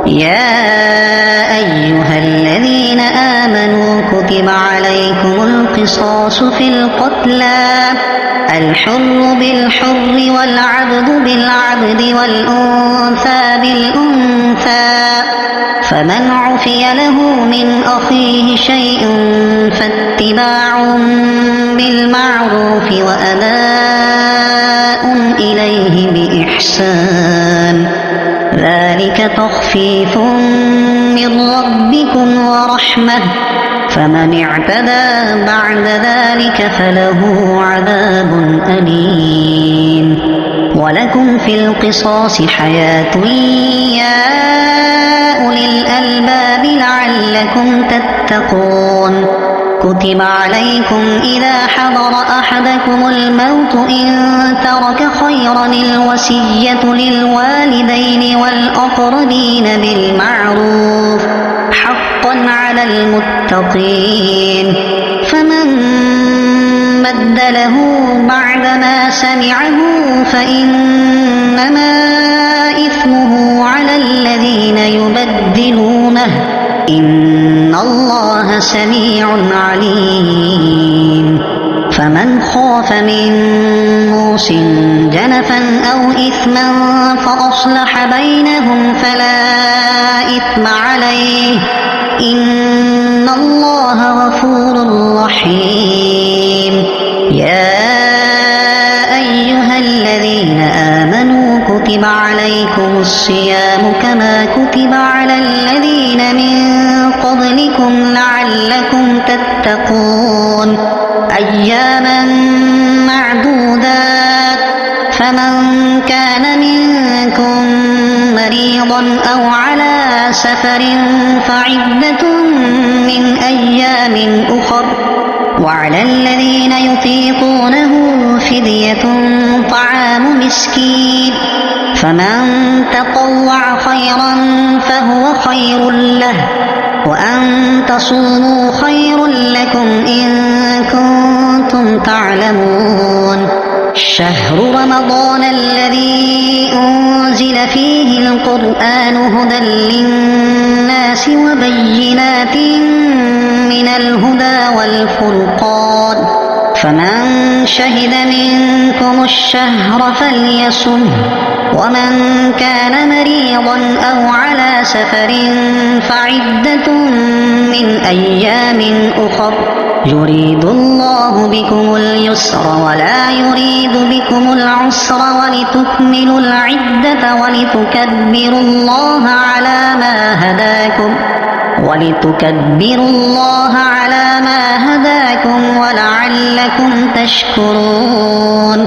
يا أيها الذين آمنوا كتب عليكم القصاص في القتلى الحر بالحر والعبد بالعبد والأنثى بالأنثى فمن عفي له من أخيه شيء فاتباع بالمعروف وأداء إليه بإحسان ذلك تخفيف من ربكم ورحمة فمن اعتدى بعد ذلك فله عذاب أليم ولكم في القصاص حياة يا أولي الألباب لعلكم تتقون كتب عليكم إذا حضر أحدكم الموت إن ترك خيرا الوصية للوالدين والأقربين بالمعروف حقا على المتقين فمن بدله بعدما سمعه فإنما إثمه على الذين يبدلونه إن الله سميع عليم فمن خاف من موص جنفا أو إثما فأصلح بينهم فلا إثم عليه إن الله غفور رحيم يا أيها الذين آمنوا كتب عليكم الصيام كما كتب على الذين من قبلكم لعلكم تتقون أياما معدودات فمن كان منكم مريضا أو على سفر فعدة من أيام أخر وعلى الذين يطيقونه فدية طعام مسكين فمن تطوع خيرا فهو خير له وأن تصوموا خير لكم إن كنتم تعلمون شهر رمضان الذي أنزل فيه القرآن هدى للناس وبينات من الهدى والفرقان فمن شهد منكم الشهر فليصمه ومن كان مريضا أو على سفر فعدة من أيام أخر يريد الله بكم اليسر ولا يريد بكم العسر ولتكملوا العدة ولتكبروا الله على ما هداكم ولعلكم تشكرون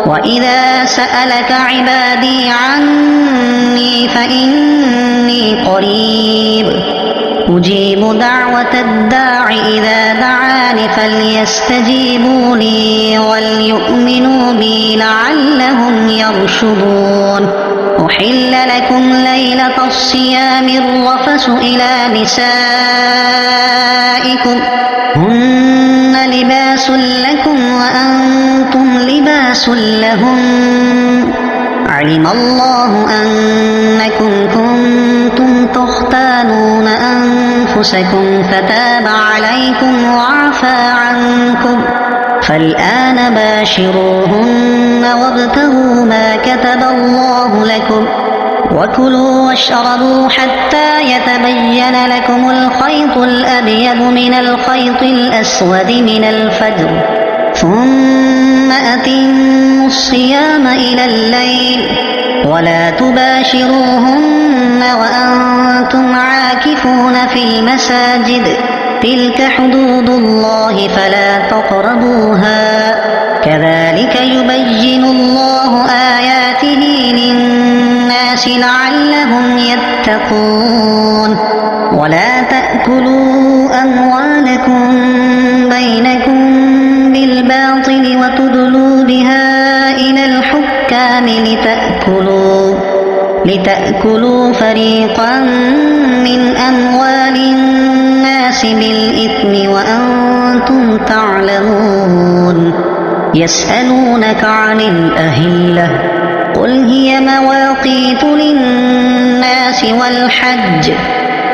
وإذا سألك عبادي عني فإني قريب أجيب دعوة الداع إذا دعان فليستجيبوا لي وليؤمنوا بي لعلهم يرشدون أحل لكم ليلة الصيام الرفث إلى نسائكم هن لباس لكم وأنتم لباس لهن علم الله أنكم كنتم تختانون أنفسكم فتاب عليكم وعفى عنكم فالآن باشروهن وابتغوا ما كتب الله لكم وكلوا واشربوا حتى يتبين لكم الخيط الأبيض من الخيط الأسود من الفجر ثم أتموا الصيام إلى الليل ولا تباشروهن وأنتم عاكفون في المساجد تلك حدود الله فلا تقربوها كذلك يبين الله آياته للناس لعلهم يتقون ولا تأكلوا أموالكم بينكم بالباطل وتدلوا بها إلى الحكام لتأكلوا فريقا من أموال الناس بالإثم وأنتم تعلمون يسألونك عن الأهلة قل هي مواقيت للناس والحج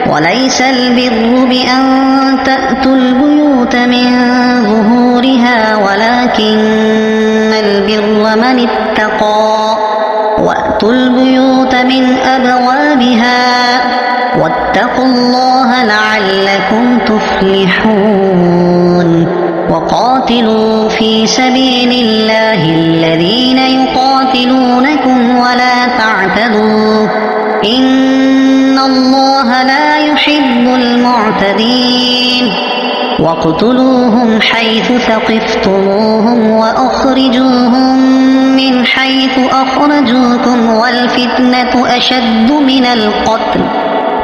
وليس البر بأن تأتوا البيوت من ظهورها ولكن البر من اتقى وأتوا البيوت من أبوابها واتقوا الله لعلكم تفلحون وقاتلوا في سبيل الله الذين يقاتلونكم ولا تعتدوا إن الله لا يحب المعتدين واقتلوهم حيث ثقفتموهم وأخرجوهم من حيث أخرجوكم والفتنة أشد من القتل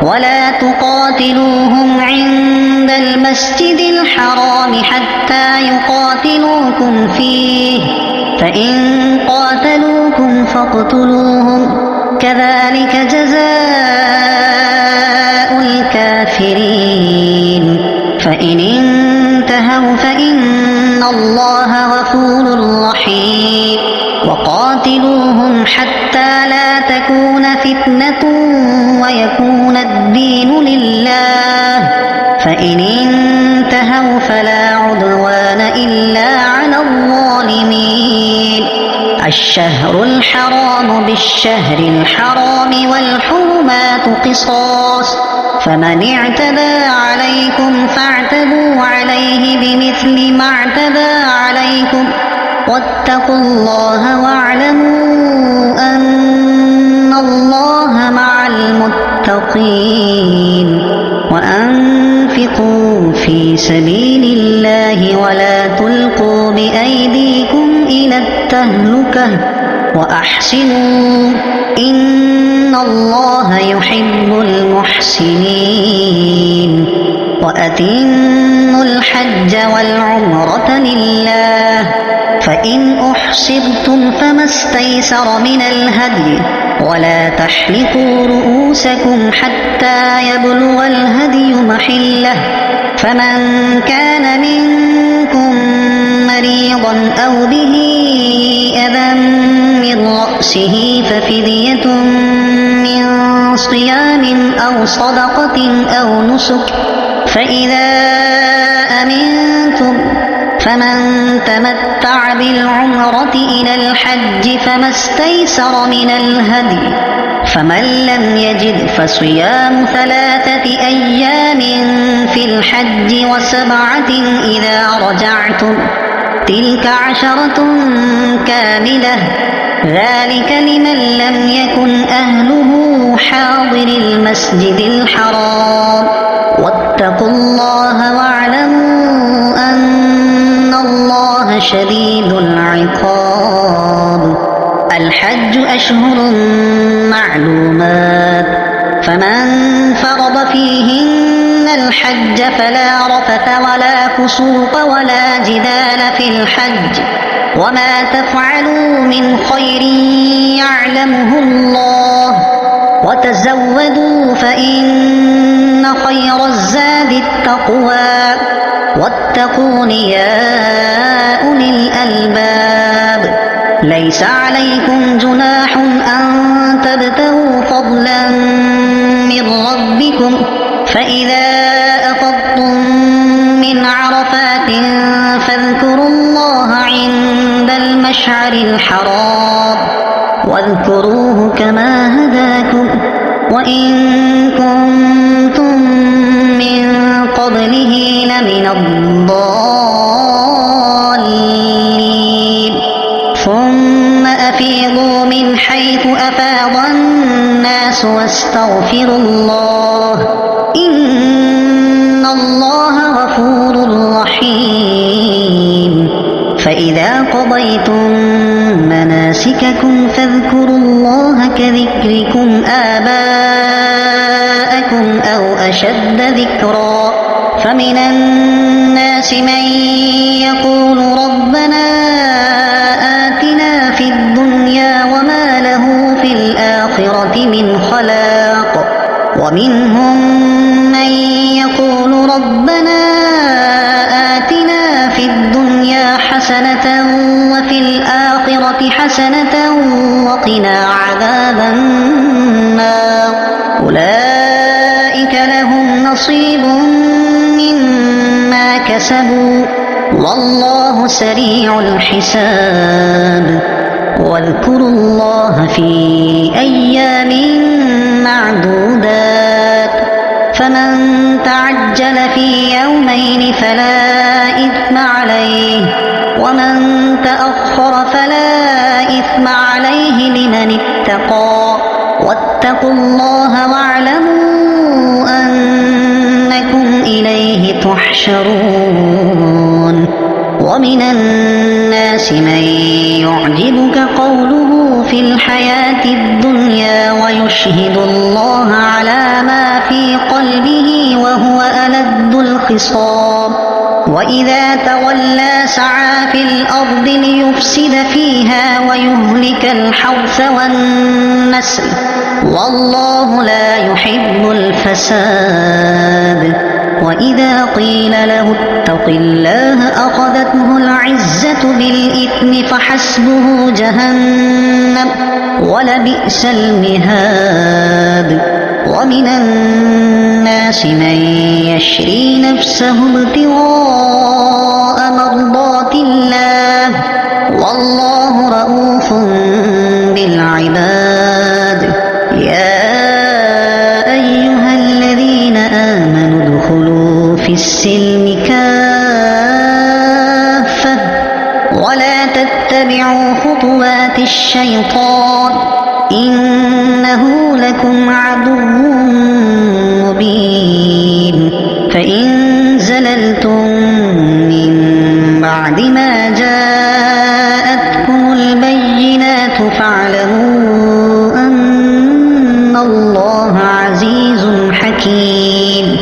ولا تقاتلوهم عند المسجد الحرام حتى يقاتلوكم فيه فإن قاتلوكم فاقتلوهم كذلك جزاء الكافرين فإن انتهوا فإن الله الدين لله، فإن انتهوا فلا عدوان إلا على الظالمين. الشهر الحرام بالشهر الحرام والحرمات قصاص، فمن اعتدى عليكم فاعتدوا عليه بمثل ما اعتدى عليكم، واتقوا الله واعلموا أن الله مع المتقين. وأنفقوا في سبيل الله ولا تلقوا بأيديكم إلى التهلكة وأحسنوا إن الله يحب المحسنين. وأتموا الحج والعمرة لله، فإن أحصرتم فما استيسر من الهدي، ولا تحلقوا رؤوسكم حتى يبلغ الهدي محله، فمن كان منكم مريضا أو به أذى من رأسه ففدية من صيام أو صدقة أو نسك، فإذا أمنتم فمن تمتع بالعمرة إلى الحج فما استيسر من الهدي، فمن لم يجد فصيام 3 أيام في الحج و7 إذا رجعتم، تلك 10 كاملة، ذلك لمن لم يكن أهله حاضر المسجد الحرام. واتقوا الله واعلموا أن الله شديد العقاب. الحج أشهر معلومات، فمن فرض فيهن الحج فلا رفث ولا فسوق ولا جدال في الحج، وما تفعلوا من خير يعلمه الله، وتزودوا فإن خير الزاد التقوى، واتقون يا أولي الألباب. ليس عليكم جناح أن تبتغوا فضلا من ربكم، فإذا أفضتم من عرفات فاذكروا الله عند المشعر الحرام، واذكروه كما هداكم وإن كنتم من قبله لمن الضالين. ثم أفيضوا من حيث أفاض الناس واستغفروا الله إن الله غفور رحيم. فإذا قضيتم مناسككم فاذكروا الله كذكركم آباءكم أو أشد ذكرا، فمن الناس من يقول ربنا آتنا في الدنيا وما له في الآخرة من خلاق، ومنهم من يقول ربنا آتنا في الدنيا حسنة وفي الآخرة حسنة وقنا عذاب النار. أولئك لهم نصيب مما كسبوا والله سريع الحساب. واذكروا الله في أيام معدودات، فمن تعجل في يومين فلا إثم عليه، ومن تأخر فلا إثم عليه لمن اتقى. واتقوا الله واعلموا أنكم إليه تحشرون. ومن الناس من يعجبك قوله في الحياة الدنيا ويشهد الله على ما في قلبه وهو ألد الخصام، وإذا تولى سعى في الأرض ليفسد فيها ويهلك الحرث والنسل، والله لا يحب الفساد. وإذا قيل له اتق الله أخذته العزة بالإثم فحسبه جهنم ولبئس المهاد. ومن الناس من يشري نفسه ابتغاء مرضات الله والله رءوف بالعباد يا أيها الذين آمنوا ادخلوا في السلم كافة ولا تتبعوا خطوات الشيطان إنه لكم عدو مبين فإن زللتم من بعد ما جاءتكم البينات فاعلموا أن الله عزيز حكيم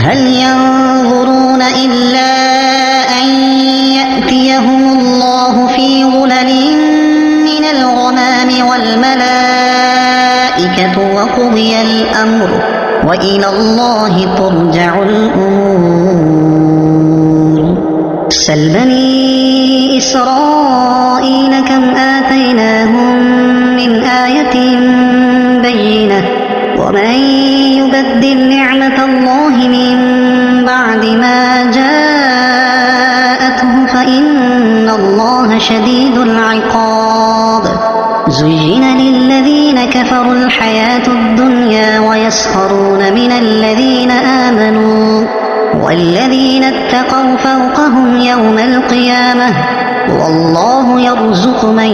هل ينظرون إلا أن يأتيهم الله في ظلل من الغمام والملائكة وقضي الأمر وإلى الله ترجع الأمور سل بني إسرائيل كم آتيناهم من آية بينة ومن يبدل نعمة الله من بعد ما جاءته فإن الله شديد العقاب زين للذين كفروا الحياة الدنيا ويسخرون من الذين آمنوا والذين اتقوا فوقهم يوم القيامة والله يرزق من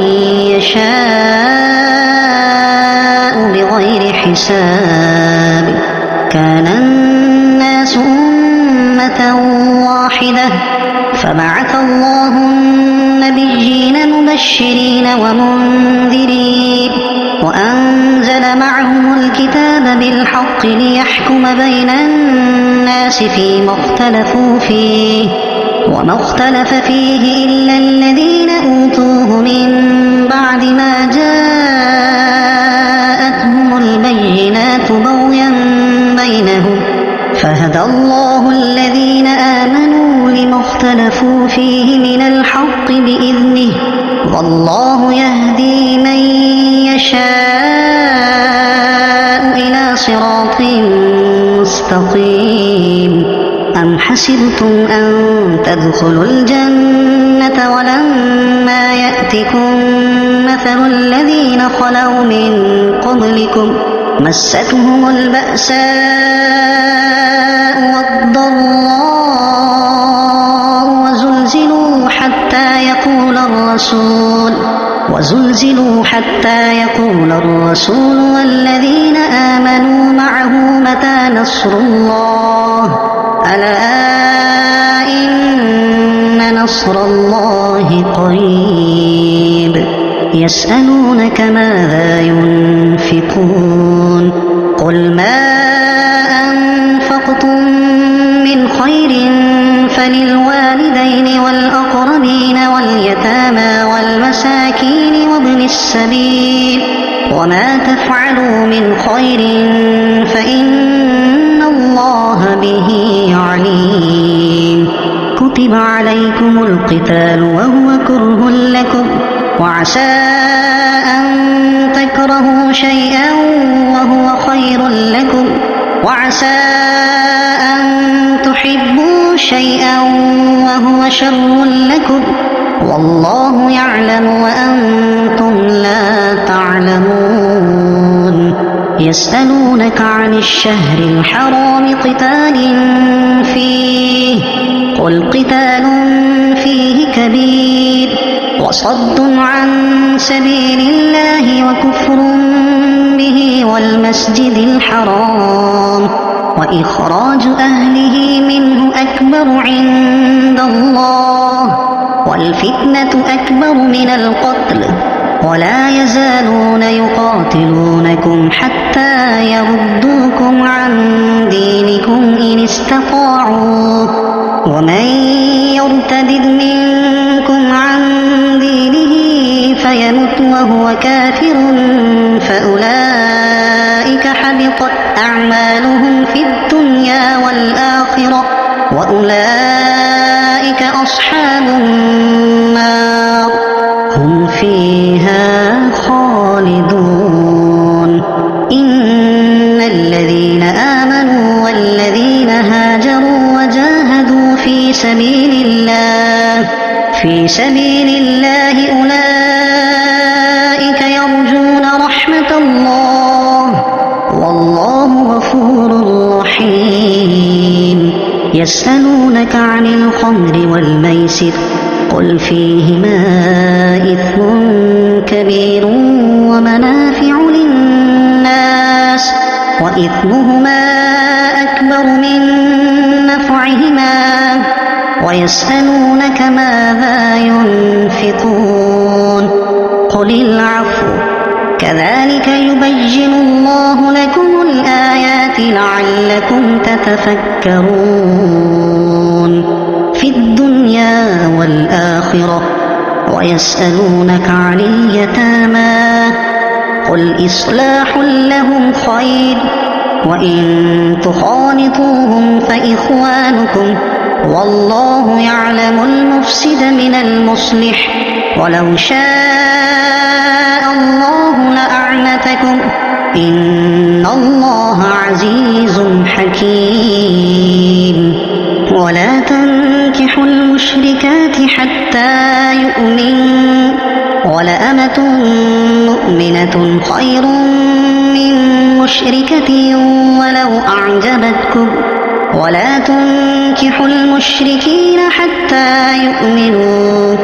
يشاء بغير حساب كان الناس أمة واحدة فبعث الله النبيين مبشرين ومنذرين وأنزل معهم الكتاب بالحق ليحكم بين الناس فيما اختلفوا فيه وما اختلف فيه إلا الذين أوتوه من بعد ما جاءتهم البينات بغيا بينهم فهدى الله الذين آمنوا لما اختلفوا فيه من الحق بإذنه والله يهدي من يشاء إلى صراط مستقيم أم حسبتم أن تدخلوا الجنة ولما يأتكم مثل الذين خلوا من قبلكم مستهم البأساء والضراء وزلزلوا حتى يقول الرسول والذين آمنوا معه متى نصر الله ألا إن نصر الله قريب يسألونك ماذا ينفقون قل ما أنفقتم من خير فللوالدين والأقربين واليتامى والمساكين وابن السبيل وما تفعلوا من خير فإن الله به عليم كتب عليكم القتال وهو كره لكم وعسى أن تكرهوا شيئا وهو خير لكم وعسى أن تحبوا شيئا وهو شر لكم والله يعلم وأنتم لا تعلمون يسألونك عن الشهر الحرام قتال فيه قل قتال فيه كبير وصد عن سبيل الله وكفر به والمسجد الحرام وإخراج أهله منه أكبر عند الله والفتنة أكبر من القتل ولا يزالون يقاتلونكم حتى يردوكم عن دينكم إن استطاعوا ومن يرتد منكم عن دينه فيمت وهو كافر فأولئك حبطت أعمالهم في الدنيا والآخرة وأولئك أصحاب النار هم فيها خالدون إن الذين آمنوا والذين هاجروا وجاهدوا في سبيل الله أولئك يرجون رحمة الله والله غفور رحيم. يسألونك عن الخمر والميسر قل فيهما إثم كبير ومنافع للناس وإثمهما أكبر من نفعهما ويسألونك ماذا ينفقون قل العفو كذلك يبين الله لكم الآيات لعلكم تتفكرون في الدنيا والآخرة. ويسألونك عن اليتامى قل إصلاح لهم خير وإن تخالطوهم فإخوانكم والله يعلم المفسد من المصلح ولو شاء الله لأعنتكم إن الله عزيز حكيم. ولا تنكحوا المشركات حتى يؤمنوا ولأمة مؤمنة خير من مشركة ولو أعجبتكم ولا تنكحوا المشركين حتى يؤمنوا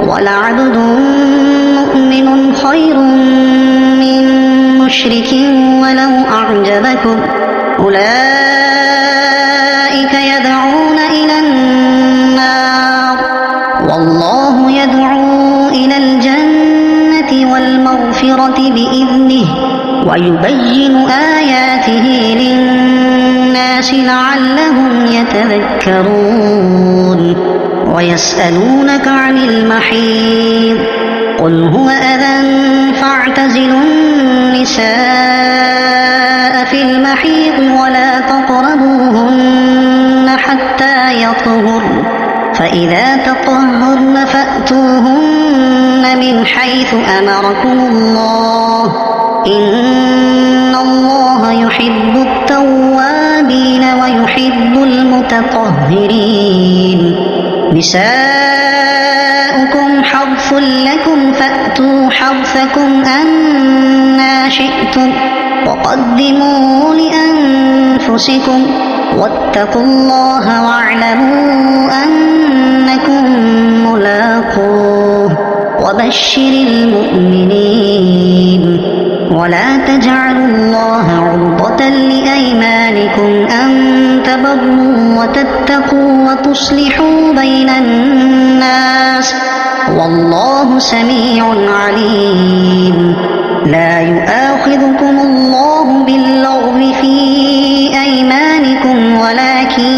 ولعبد مؤمن خير من مشرك ولو أعجبكم أولئك يدعون إلى النار والله يدعو إلى الجنة والمغفرة بإذنه ويبين آياته للناس لعلهم يتذكرون. ويسألونك عن المحيض قل هو أذى فاعتزلوا النساء في المحيض ولا تقربوهن حتى يطهرن فإذا تطهرن فأتوهن من حيث أمركم الله إن الله يحب التوابين ويحب المتطهرين. نساؤكم حرث لكم فأتوا حرثكم أنى شئتم وقدموا لأنفسكم واتقوا الله واعلموا أنكم ملاقوه وبشر المؤمنين. ولا تجعلوا الله عرضة لأيمانكم أن تبروا وتتقوا وتصلحوا بين الناس والله سميع عليم. لا يؤاخذكم الله باللغو في أيمانكم ولكن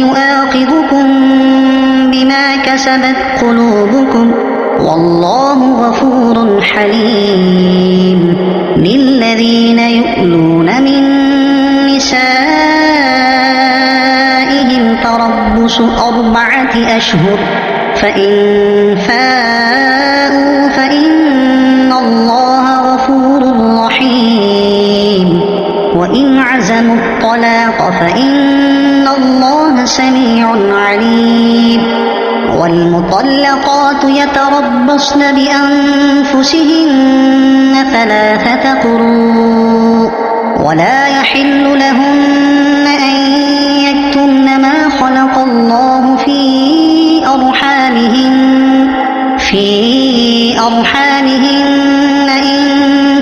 يؤاخذكم بما كسبت قلوبكم والله غفور حليم. للذين يؤلون من نسائهم تربص 4 أشهر فإن فاءوا فإن الله غفور رحيم. وإن عزموا الطلاق فإن الله سميع عليم. والمطلقات يتربصن بأنفسهن 3 قروء ولا يحل لهن أن يكتمن ما خلق الله في أرحامهن إن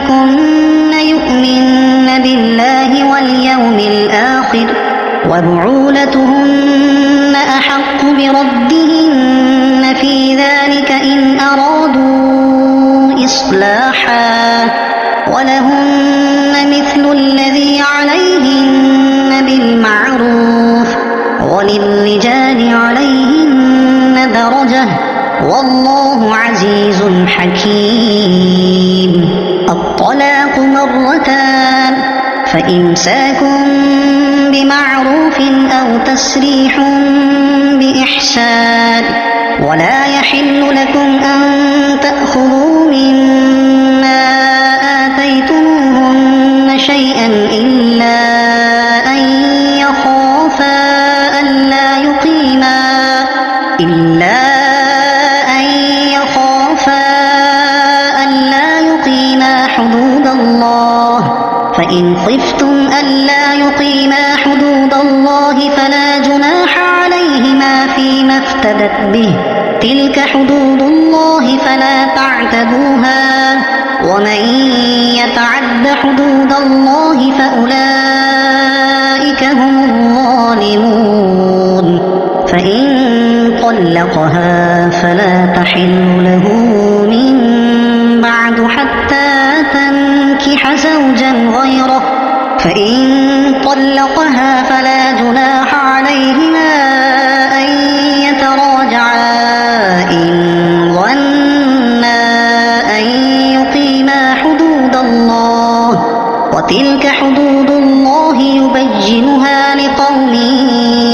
كن يؤمن بالله واليوم الآخر وبعولتهن أحق بردهن في ذلك إن أرادوا إصلاحا ولهن مثل الذي عليهن بالمعروف وللرجال عليهن درجة والله عزيز حكيم. الطلاق 2 فإمساك بمعروف أو تسريح بإحسان ولا يحل لكم أن تأخذوا مما آتيتموهن شيئا إلا أن افتدت به. تلك حدود الله فلا تعتدوها، ومن يتعد حدود الله فأولئك هم الظالمون. فإن طلقها فلا تحل له من بعد حتى تنكح زوجا غيره. فإن طلقها فلا جناح عليهما أن يتراجعا إن ظنا أن يقيما حدود الله، وتلك حدود الله يبينها لقوم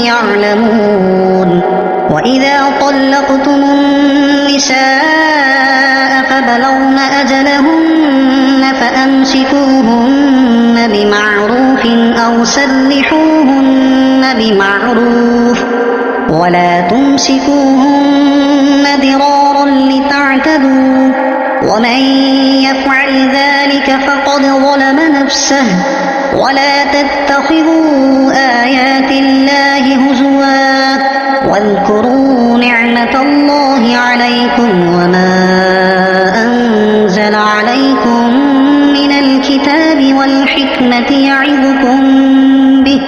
يعلمون. وإذا طلقتم النساء فبلغن أجلهن فأمسكوهن بمعروف أو سرحوهن بمعروف، ولا تمسكوهن ضرارا لتعتدوا، ومن يفعل ذلك فقد ظلم نفسه. ولا تتخذوا آيات الله هزوا، واذكروا نعمة الله عليكم وما أنزل عليكم من الكتاب والحكمة يعظكم به،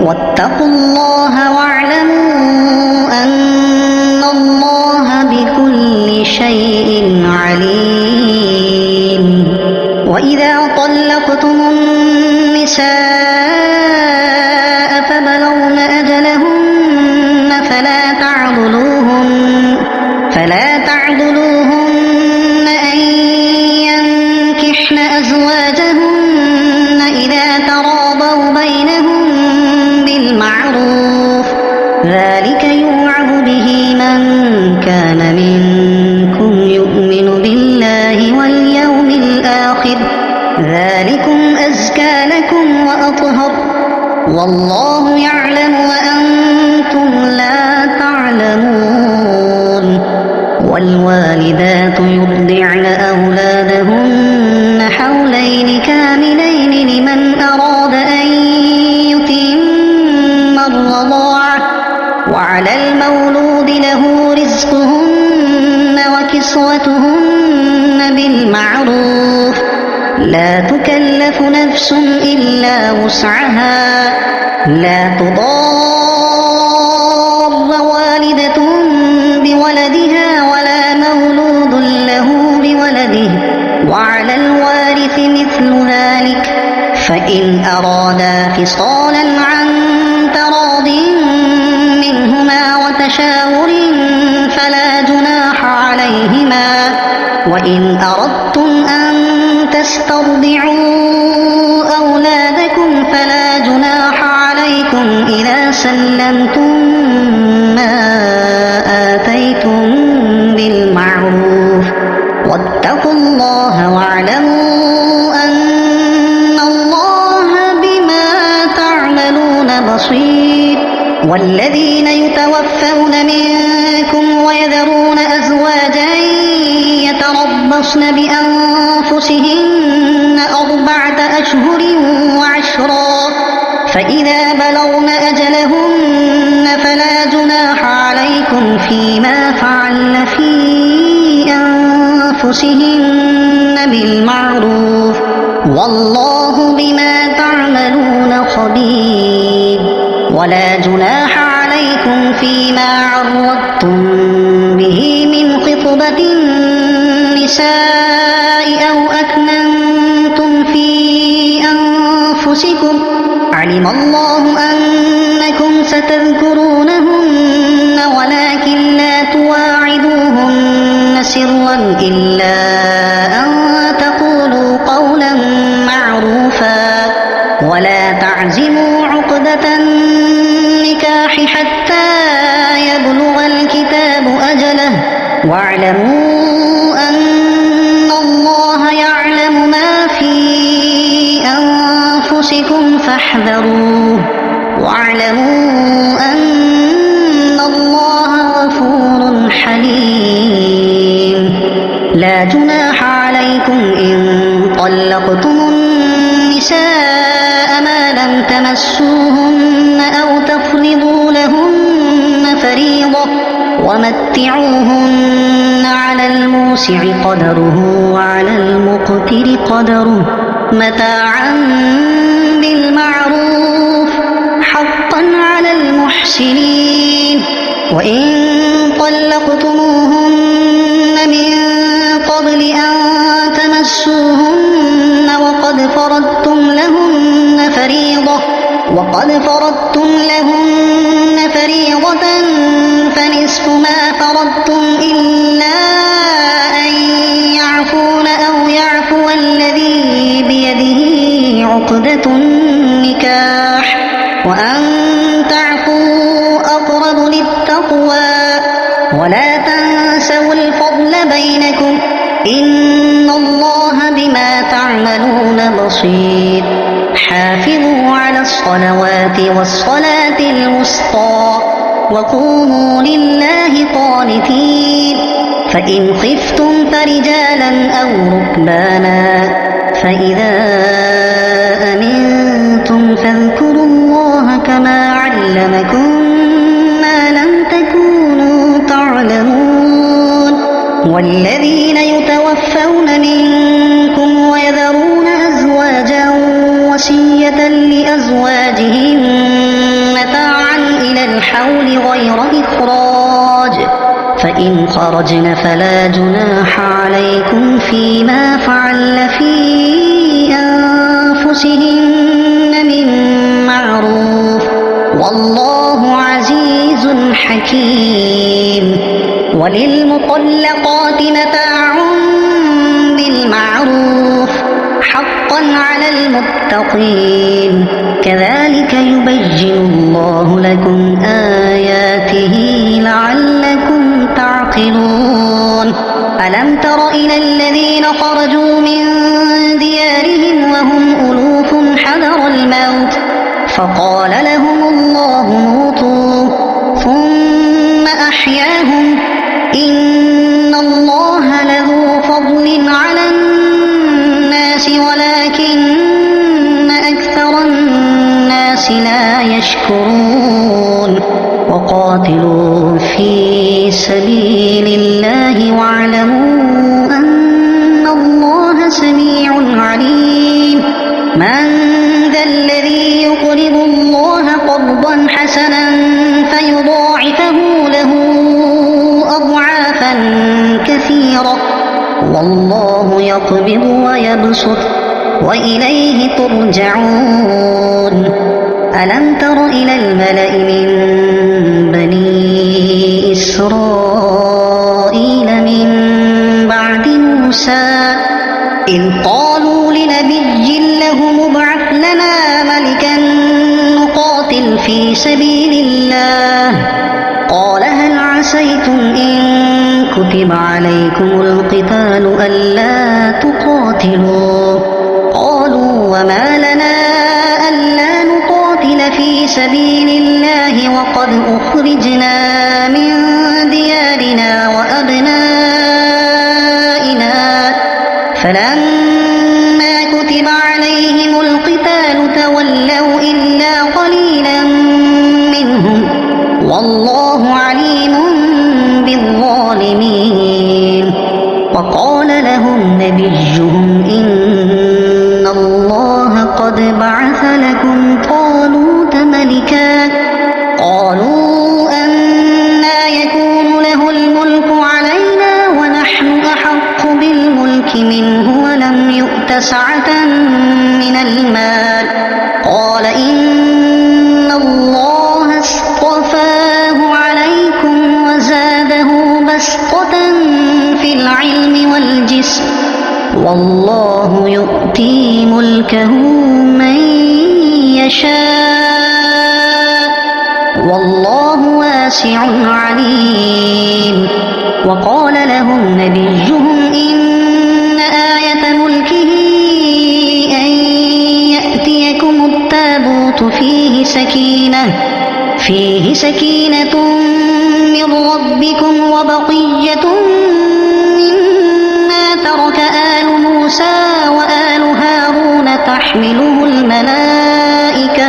واتقوا الله واعلموا أن الله بكل شيء عليم. وإذا طلقتم النساء فبلغن أجلهن فلا تعضلوهن أن ينكحن أزواجهن إذا تراضوا بينهم بالمعروف، ذلك يوعظ به من كان منكم يؤمن بالله واليوم الآخر، ذلكم أزكى لكم وأطهر، والله يعلم وأنتم لا تعلمون. والوالدات يرضعن أولادهن حولين كاملين لمن أراد أن يتم الرضاعة، وعلى المولود له رزقهن وكسوتهن بالمعروف، لا تكلف نفس إلا وسعها، لا تضار والدة بولدها ولا مولود له بولده، وعلى الوارث مثل ذلك، فإن أرادا فصالا عن تراض منهما وتشاور فلا جناح عليهما. وإن أردتم أن تسترضعوا أولادكم فلا جناح عليكم إذا سلمتم ما آتيتم بالمعروف، واتقوا الله واعلموا أن الله بما تعملون بصير. والذين يتوفون منكم ويذرون أزواجا يتربصن بأنفسهن 4 أشهر وعشرا، فإذا بلغن أجلهن فلا جناح عليكم فيما فعلن في أنفسهن بالمعروف، والله بما تعملون خبير. ولا جناح عليكم فيما عرضتم به من خطبة النساء أو أكننتم في أنفسكم، علم الله أنكم ستذكرونهن ولكن لا تواعدوهن سرا إلا أن تقولوا قولا معروفا، ولا تعزموا عقدة النكاح حتى يبلغ الكتاب أجله، واعلموا أن الله يعلم ما في أنفسكم فاحذروه، واعلموا أن الله غفور حليم. لا جناح عليكم إن طلقتم النساء ما لم تمسوهن أو تفرضوا لهن فريضة، ومتعوهن على الموسع قدره وعلى المقتر قدره متاعا بالمعروف حقا على المحسنين. وإن طلقتموهن من قبل أن تمسوهن وقد فرضتم لهن فريضة فنصف ما فرضتم إلا أن يعفون أو يعفو الذي بيده عقدة النكاح وأن تعفوا أقرب للتقوى ولا تنسوا الفضل بينكم إن الله بما تعملون بصير. حافظوا على الصلوات والصلاة الوسطى وقوموا لله قانتين. فإن خفتم فرجالا أو ركبانا فإذا أمنتم فاذكروا الله كما علمكم ما لم تكونوا تعلمون. والذين يتوفون منكم ويذرون أزواجا وصية لأزواجهم متاعا إلى الحول غير إخراج فإن خرجن فلا جناح عليكم فيما فعل في أنفسهن من معروف والله عزيز حكيم. وللمطلقات متاع بالمعروف حقا على المتقين. كذلك يبين الله لكم آياته لعلكم تعقلون. ألم تر إلى الذين خرجوا من ديارهم وهم ألوف حذر الموت فقال لهم الله موتوا ثم أحياهم إن الله له فضل على الناس ولكن أكثر الناس لا يشكرون. وقاتلوا في سبيل الله واعلموا أن الله سميع عليم. من ذا الذي يقرض الله قرضا حسنا فيضاعفه له أضعافا كثيرة والله يقبض ويبسط وإليه ترجعون. ألم تر إلى الملأ من بني إسرائيل من بعد موسى إذ قالوا لنبي له ابعث لنا ملكا نقاتل في سبيل الله قال هل عسيتم إن كتب عليكم القتال ألا تقاتلوا قالوا وما لنا ألا نقاتل في سبيل الله وقد أخرجنا من ديارنا وأبنائنا فلما كتب عليهم القتال تولوا إلا قليلا منهم والله عليم بالظالمين. وقال لهم نبيهم إن الله قد بعث لكم طالوت ملكا قالوا أنى يكون له الملك علينا ونحن أحق بالملك منه ولم يؤت سعة من المال قال إن الله اصطفاه عليكم وزاده بسطة في العلم والجسم والله يؤتي ملكه من يشاء والله واسع عليم. وقال لهم نبيهم إن آية ملكه أن يأتيكم التابوت فيه سكينة من ربكم وبقية مما ترك آل موسى وآل هارون تحمله الملائكة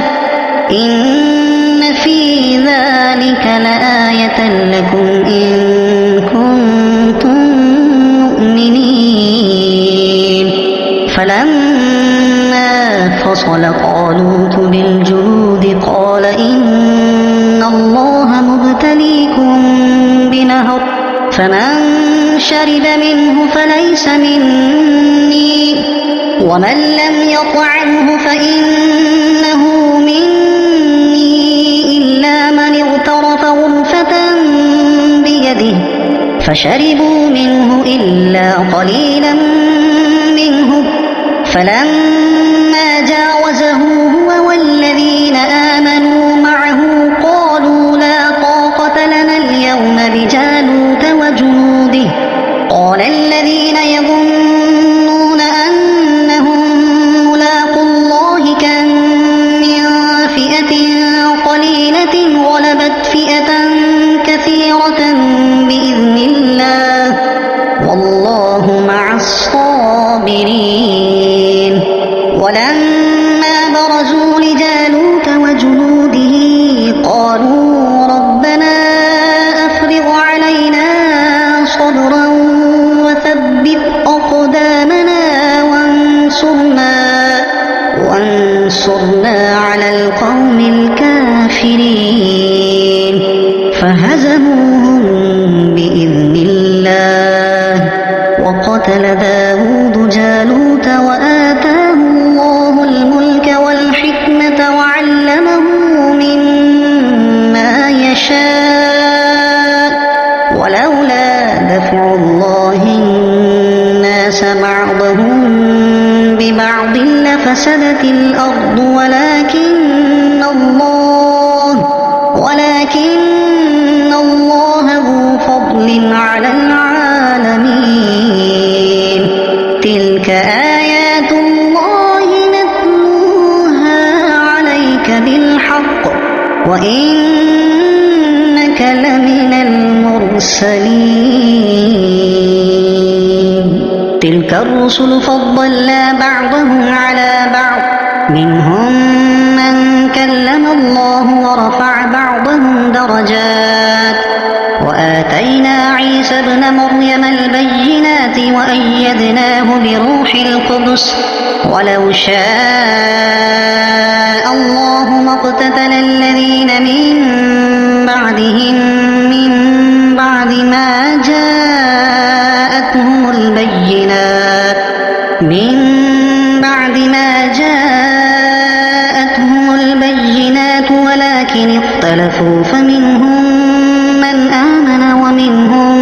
إن في ذلك لآية لكم إن كنتم مؤمنين فلما فصل طالوت بالجنود قال إن الله مبتليكم بنهر فمن شرب منه فليس مني ومن لم يطعمه فإنه مني إلا من اغترف غرفة بيده فشربوا منه إلا قليلا منهم فلما جاوزه هو والذين آمنوا معه قالوا لا طاقة لنا اليوم بجالوت وجنوده قال الذين يظنون أنهم ملاقو الله كم من فئة قليلة غلبت فئة كثيرة بإذن الله والله مع الصابرين ولما برزوا لجالوت وجنوده قالوا ربنا أفرغ علينا صبرا وثبت أقدامنا وانصرنا على القوم الكافرين فهزموهم بإذن الله وقتل داود جالوت وآتاه الله الملك والحكمة وعلمه مما يشاء ولولا دفع الله الناس بعضهم ببعض لفسدت الأرض ولكن الله ذو فضل على العالمين تلك آيات الله نتلوها عليك بالحق وإنك لمن المرسلين تلك الرسل فضلنا بعضهم على بعض منهم من كلم الله ورفع بعضهم درجات وآتينا عيسى ابن مريم البينات وأيدناه بروح القدس ولو شاء الله ما اقتتل الذين من بعدهم من بعد ما جاءتهم البينات ولكن اختلفوا فمنهم من آمن ومنهم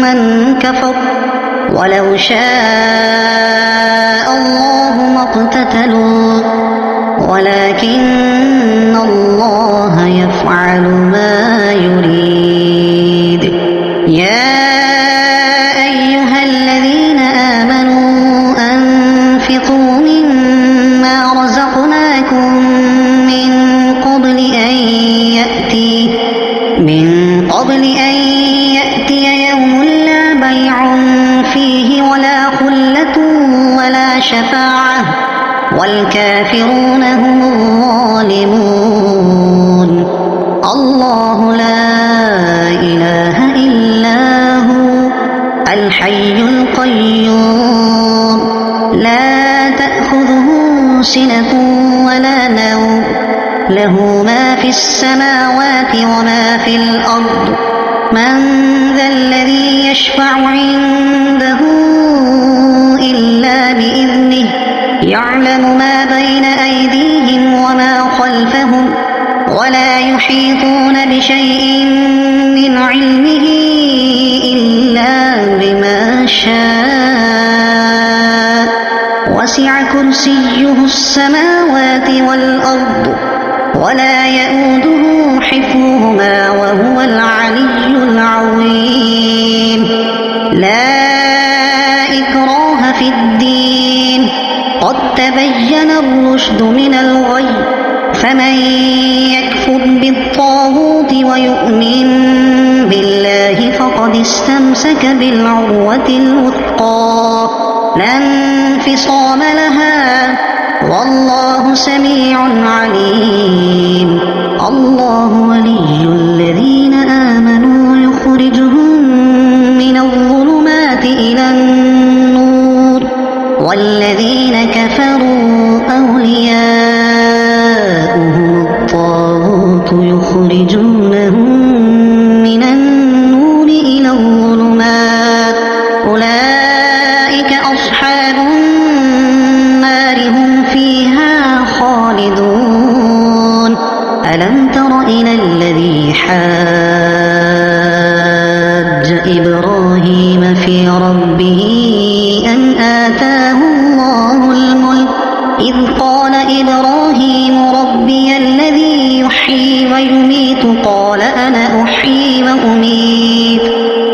من كفر ولو شاء الله ما اقتتلوا ولكن الله يفعل ما يريد يا أيها الذين آمنوا أنفقوا مما رزقناكم من قبل أن يأتي يوم لا بيع فيه ولا خلة ولا شفاعة والكافرون هم الظالمون الله لا إله إلا هو الحي القيوم لا تأخذه سنة ولا نوم له ما في السماوات وما في الأرض من ذا الذي يشفع عنده إلا بإذنه يعلم ما بين أيديهم وما خلفهم ولا يحيطون بشيء من علمه إلا بما شاء وسع كرسيه السماوات والأرض ولا يؤوده حفظهما وهو العلي العظيم لا إكراه في الدين قد تبين الرشد من الغي فمن يكفر بالطاغوت ويؤمن بالله فقد استمسك بالعروة الوثقى لا انفصام لها والله سميع عليم الله ولي الذين آمنوا يخرجهم من الظلمات إلى النور والذين كفروا أولياؤهم الطاغوت يخرجونهم من النور إلى الظلمات أولئك أصحاب النار هم فيها خالدون ألم تر إلى الذي حاج إبراهيم في ربه أن آتاه الله الملك إذ قال إبراهيم ربي الذي يحيي ويميت قال أنا أحيي وأميت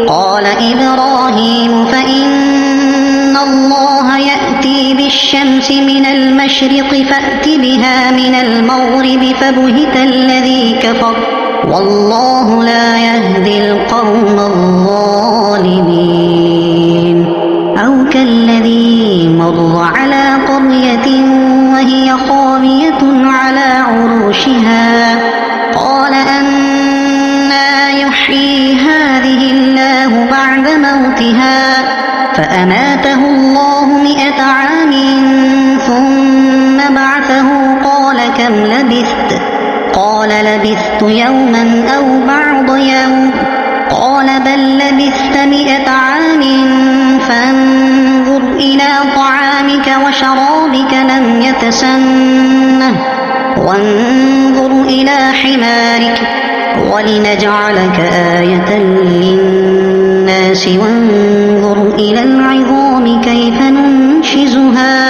قال إبراهيم فإن الله يأتي بالشمس من المشرق فأت بها من المغرب فبهت الذي كفر والله لا يهدي القوم الظالمين أو كالذي مر على قرية وهي خاوية على عروشها قال أنى يحيي هذه الله بعد موتها فأماته الله 100 عام ثم بعثه قال كم لبثت قال لبثت يوما أو بعض يوم قال بل لبثت 100 عام فانظر إلى طعامك وشرابك لم يتسنه وانظر إلى حمارك ولنجعلك آية للناس وانظر إلى العظام كيف ننشزها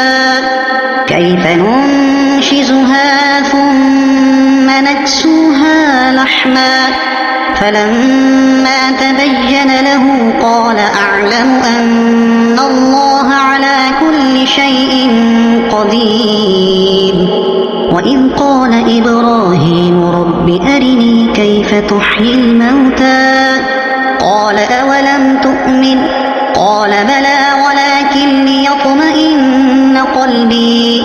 ثم نكسوها لحما فلما تبين له قال أعلم أن الله على كل شيء قدير وإذ قال إبراهيم رب أرني كيف تحيي الموتى قال أولم تؤمن قال بلى ولكن ليطمئن قلبي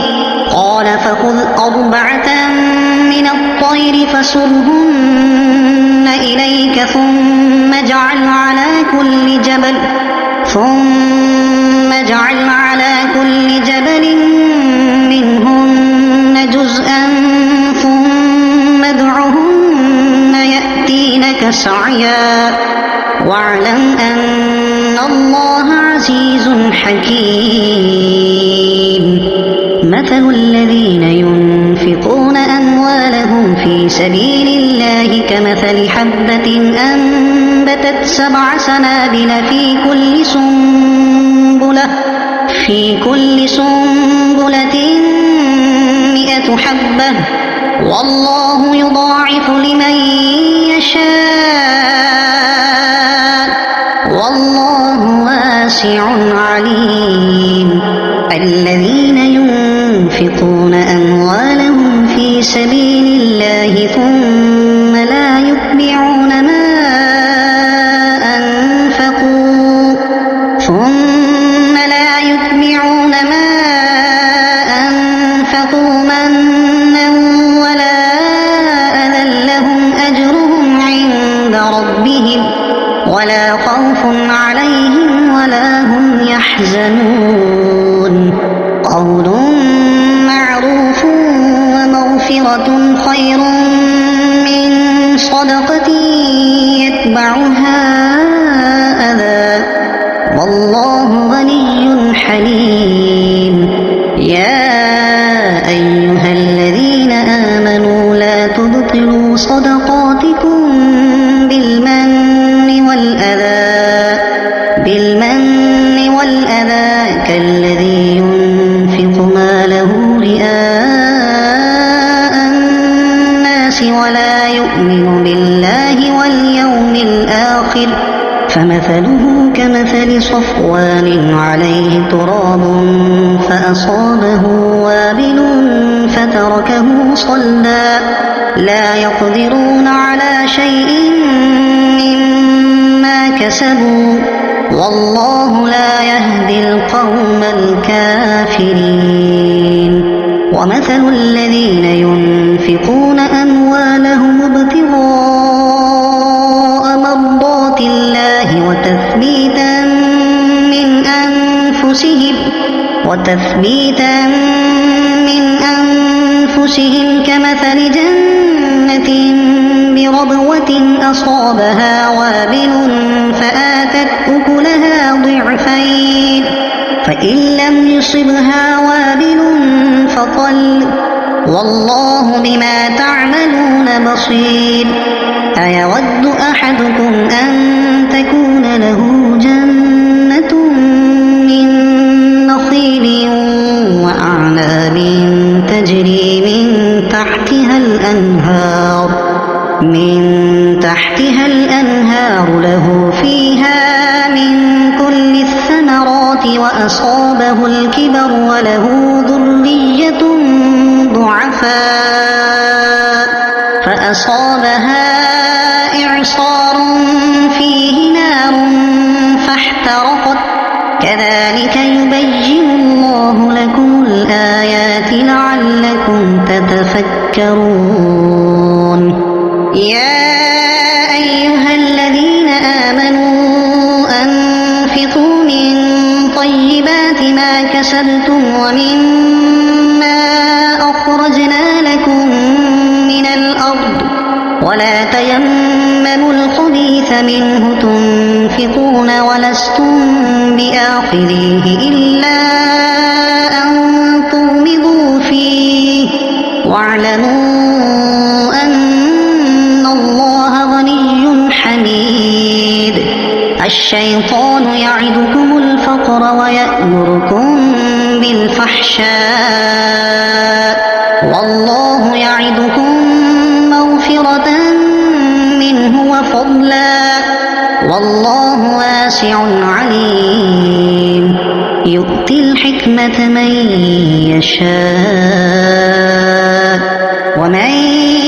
قال فخذ 4 من الطير فصرهن إليك ثم اجعل على كل جبل منهن جزءا ثم ادعهن يأتينك سعيا واعلم أن الله عزيز حكيم مثل الذين ينفقون أموالهم في سبيل الله كمثل حبة أنبتت 7 سنابل في كل سنبلة 100 حبة والله يضاعف لمن يشاء والله واسع عليم الذين ينفقون أموالهم في سبيل الله ثم لا يتبعون ما أنفقوا منا ولا أذى لهم أجرهم عند ربهم ولا خوف عليهم ولا هم يحزنون قول معروف ومغفرة خير من صدقة يتبعها أذى والله غني حليم يا أيها الذين آمنوا لا تبطلوا صدقاتكم بالمن والأذى كالذي ينفق ماله رئاء الناس ولا يؤمن بالله واليوم الآخر فمثله كمثل صفوان عليه تراب فأصابه وابل فتركه صلدا لا يقدرون على شيء مما كسبوا والله لا يهدي القوم الكافرين ومثل الذين ينفقون أموالهم تثبيتا من أنفسهم كمثل جنة بربوة أصابها وابل فآتت أكلها ضعفين فإن لم يصبها وابل فطل والله بما تعملون بصير أيود أحدكم أن تكون له جنة من نخيل وأعناب تجري من تحتها الأنهار له فيها من كل الثمرات وأصابه الكبر وله ذرية ضعفاء فأصابها إعصار فيه نار فاحترقت كذلك يبين الله لكم الآيات لعلكم تتفكرون يا أيها الذين آمنوا أنفقوا من طيبات ما كسبتم ومما أخرجنا لكم من الأرض ولا تيمموا الخبيث منه تنفقون ولستم بآخذيه إلا أن تغمضوا فيه واعلموا أن الله غني حميد الشيطان يعدكم الفقر ويأمركم بالفحشاء والله يعدكم مغفرة منه وفضلا والله واسع عليم يؤتي الحكمة من يشاء ومن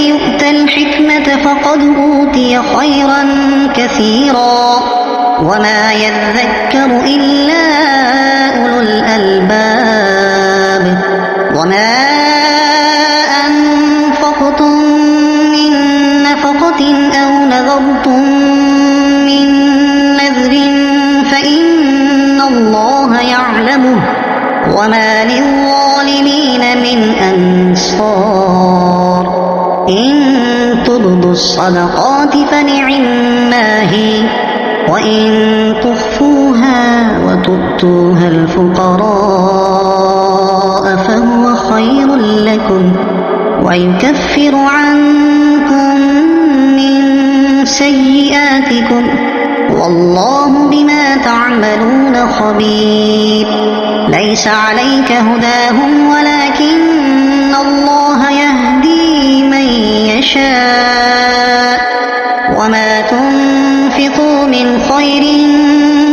يؤت الحكمة فقد أوتي خيرا كثيرا وما يذكر إلا أولو الألباب وما أنفقتم من نفقة أو نذرتم من نذر فإن الله يعلمه وما للظالمين من أنصار إن تبدوا الصدقات فنعما هي وإن تخفوها وتؤتوها الفقراء فهو خير لكم ويكفر عنكم من سيئاتكم والله بما تعملون خبير ليس عليك هداهم ولكن الله يهدي من يشاء وما تنفقوا من خير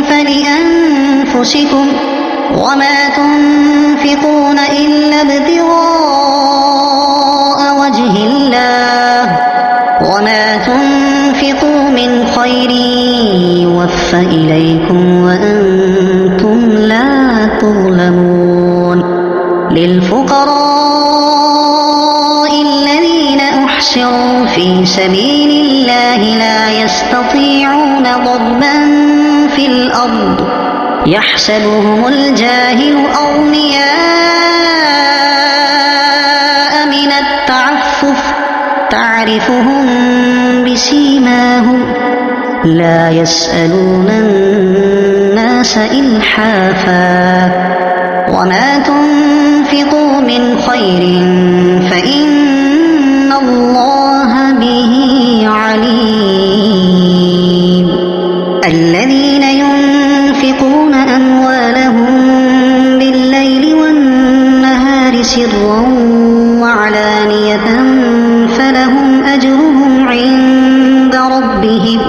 فلأنفسكم وما تنفقون إلا ابتغاء وجه الله وما تنفقوا من خير يوفى إليكم وأنتم لا تظلمون للفقراء الذين أحصروا في سبيل الله لا يستطيعون ضربا في الأرض يحسبهم الجاهل أغنياء من التعفف تعرفهم بسيماهم لا يسألون الناس إلحافا وما تنفقوا من خير فإن الله به عليم الذين ينفقون أموالهم بالليل والنهار سرا وعلانية فلهم أجرهم عند ربهم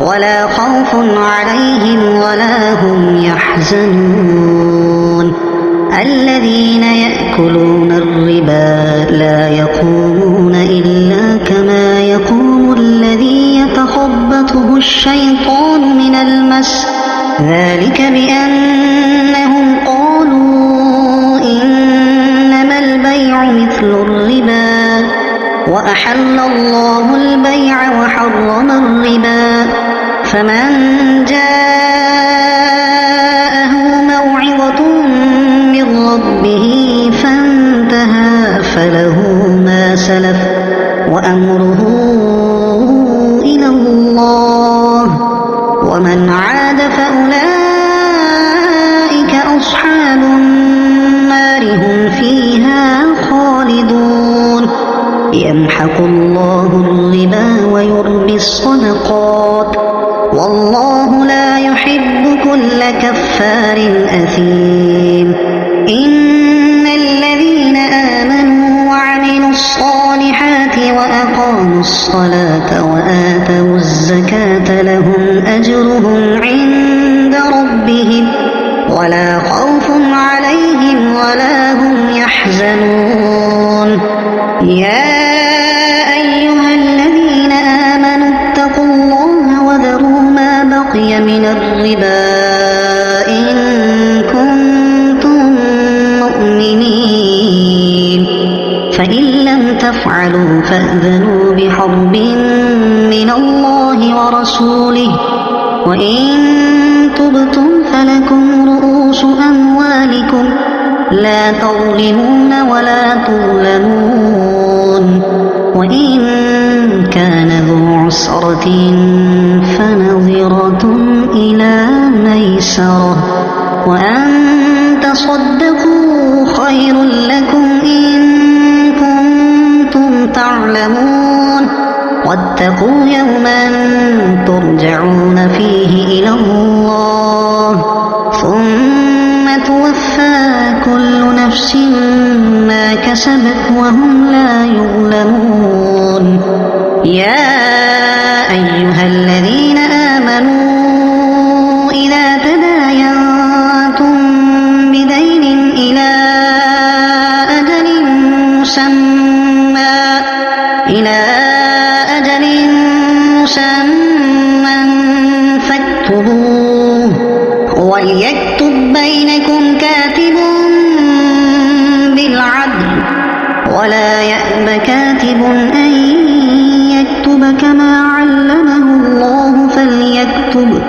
ولا خوف عليهم ولا هم يحزنون الذين يأكلون الربا لا يقومون إلا كما يقوم الذي يتخبطه الشيطان من المس ذلك بأنهم قالوا إنما البيع مثل الربا وأحل الله البيع وحرم الربا فمن جاءه موعظة من فله ما سلف وأمره إلى الله ومن عاد فأولئك أصحاب النار هم فيها خالدون يمحق الله الربا ويربي الصدقات والله لا يحب كل كفار أثيم إن الذين آمنوا وعملوا الصالحات وأقاموا الصلاة وآتوا الزكاة لهم أجرهم عند ربهم ولا خوف عليهم ولا هم يحزنون يا أيها الذين آمنوا اتقوا الله وذروا ما بقي من الربا إن كنتم مؤمنين فإن لم تفعلوا فأذنوا بحرب من الله ورسوله وإن تبتم فلكم رؤوس أموالكم لا تظلمون ولا تظلمون وإن كان ذو عسرة فنظرة إلى ميسرة وأن تصدقوا خير لكم إن كنتم تعلمون واتقوا يوما ترجعون فيه إلى الله ثم توفى كل نفس ما كسبت وهم لا يظلمون يا أيها الذين آمنوا إذا تداينتم بدين إلى أجل مسمى فاكتبوه وليكتب بينكم كاتب بالعدل ولا يأب كاتب أن يكتب كما علمه الله فليكتب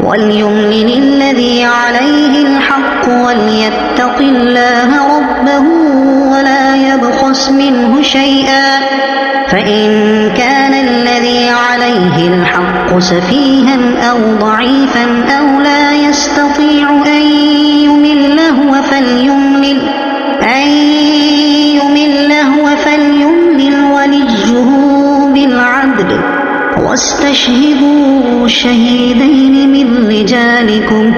وليملل الذي عليه الحق وليتق الله ربه ولا يبخس منه شيئا فإن كان الذي عليه الحق سفيها أو ضعيفا أو لا يستطيع أن يمل هو فليملل وليه بالعدل واستشهدوا شهيدين من رجالكم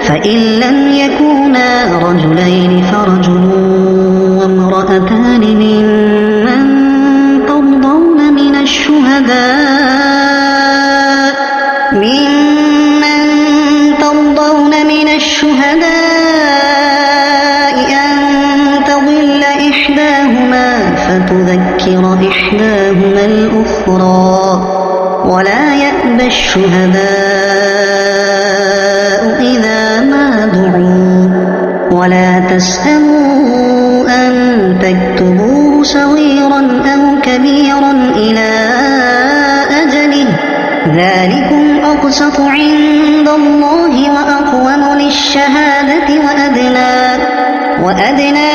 فإن لم يكونا رجلين فرجل وامرأتان ممن ترضون من الشهداء أن تضل إحداهما فتذكر إحداهما الأخرى ولا يأبى الشهداء إذا ما دعوا ولا تسأموا أن تكتبوه صغيرا أو كبيرا إلى أجله ذلكم أقسط عند الله وأقوم للشهادة وأدنى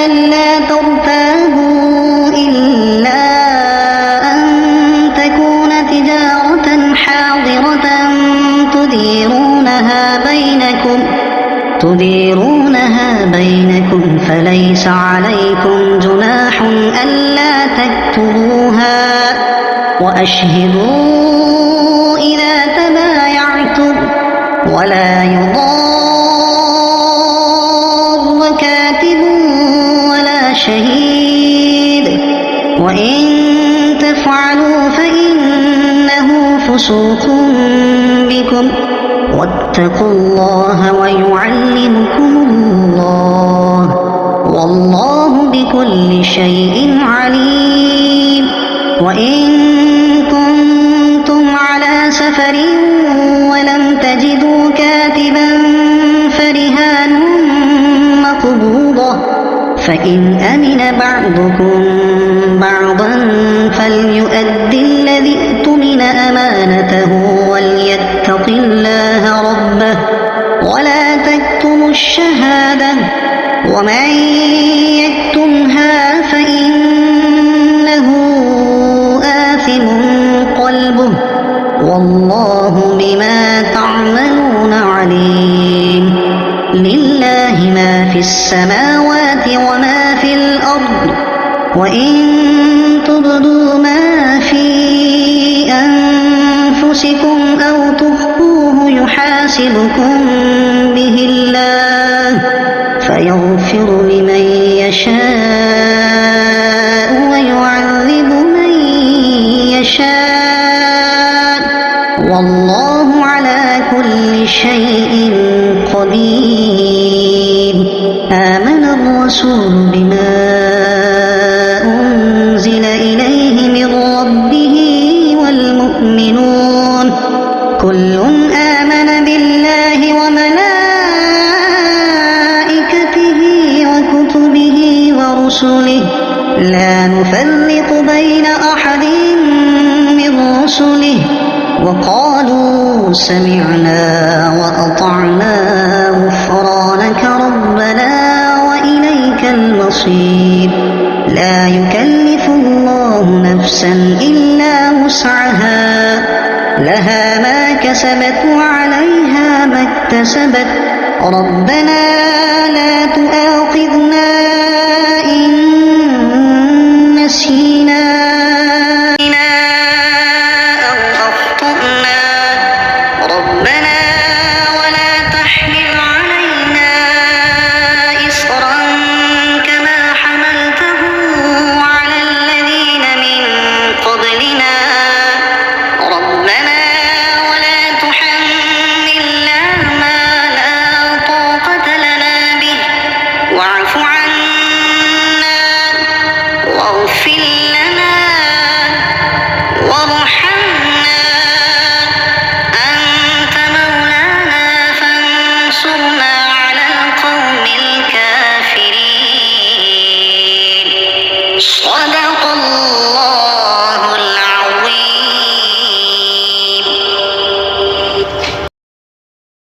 ألا ترتابوا إلا أن تكون تجارة حاضرة تديرونها بينكم فليس عليكم جناح ألا تكتبوها وأشهدوا إذا تبايعتم ولا يضار كاتب ولا شهيد وإن تفعلوا فإنه فسوق بكم واتقوا الله ويعلمكم الله والله بكل شيء عليم وإن كنتم على سفر ولم تجدوا كاتبا فرهان مقبوضة فإن أمن بعضكم بعضا فليؤدي الذي اؤتمن أمانته وليتق الله ربه ولا تكتموا الشهادة ومن يكتمها آثم قلبه والله بما تعملون عليم لله ما في السماوات وما في الأرض وإن تبدوا ما في أنفسكم أو تخفوه يحاسبكم به الله فيغفر لمن يشاء ويعذب من يشاء والله على كل شيء قدير آمن الرسول بما أنزل إليه من ربه والمؤمنون كل آمن بالله وملائكته وكتبه ورسله لا نفرق بين أحد من رسله وقالوا سمعنا وأطعنا غفرانك ربنا وإليك المصير لا يكلف الله نفسا إلا وسعها لها ما كسبت وعليها ما اكتسبت ربنا لا تؤاخذنا إن نسينا أو أخطأنا ربنا ولا تحمل علينا إصرا كما حملته على الذين من قبلنا ربنا ولا تحملنا ما لا طاقة لنا به واعف عنا واغفر لنا وارحمنا أنت مولانا فانصرنا على القوم الكافرين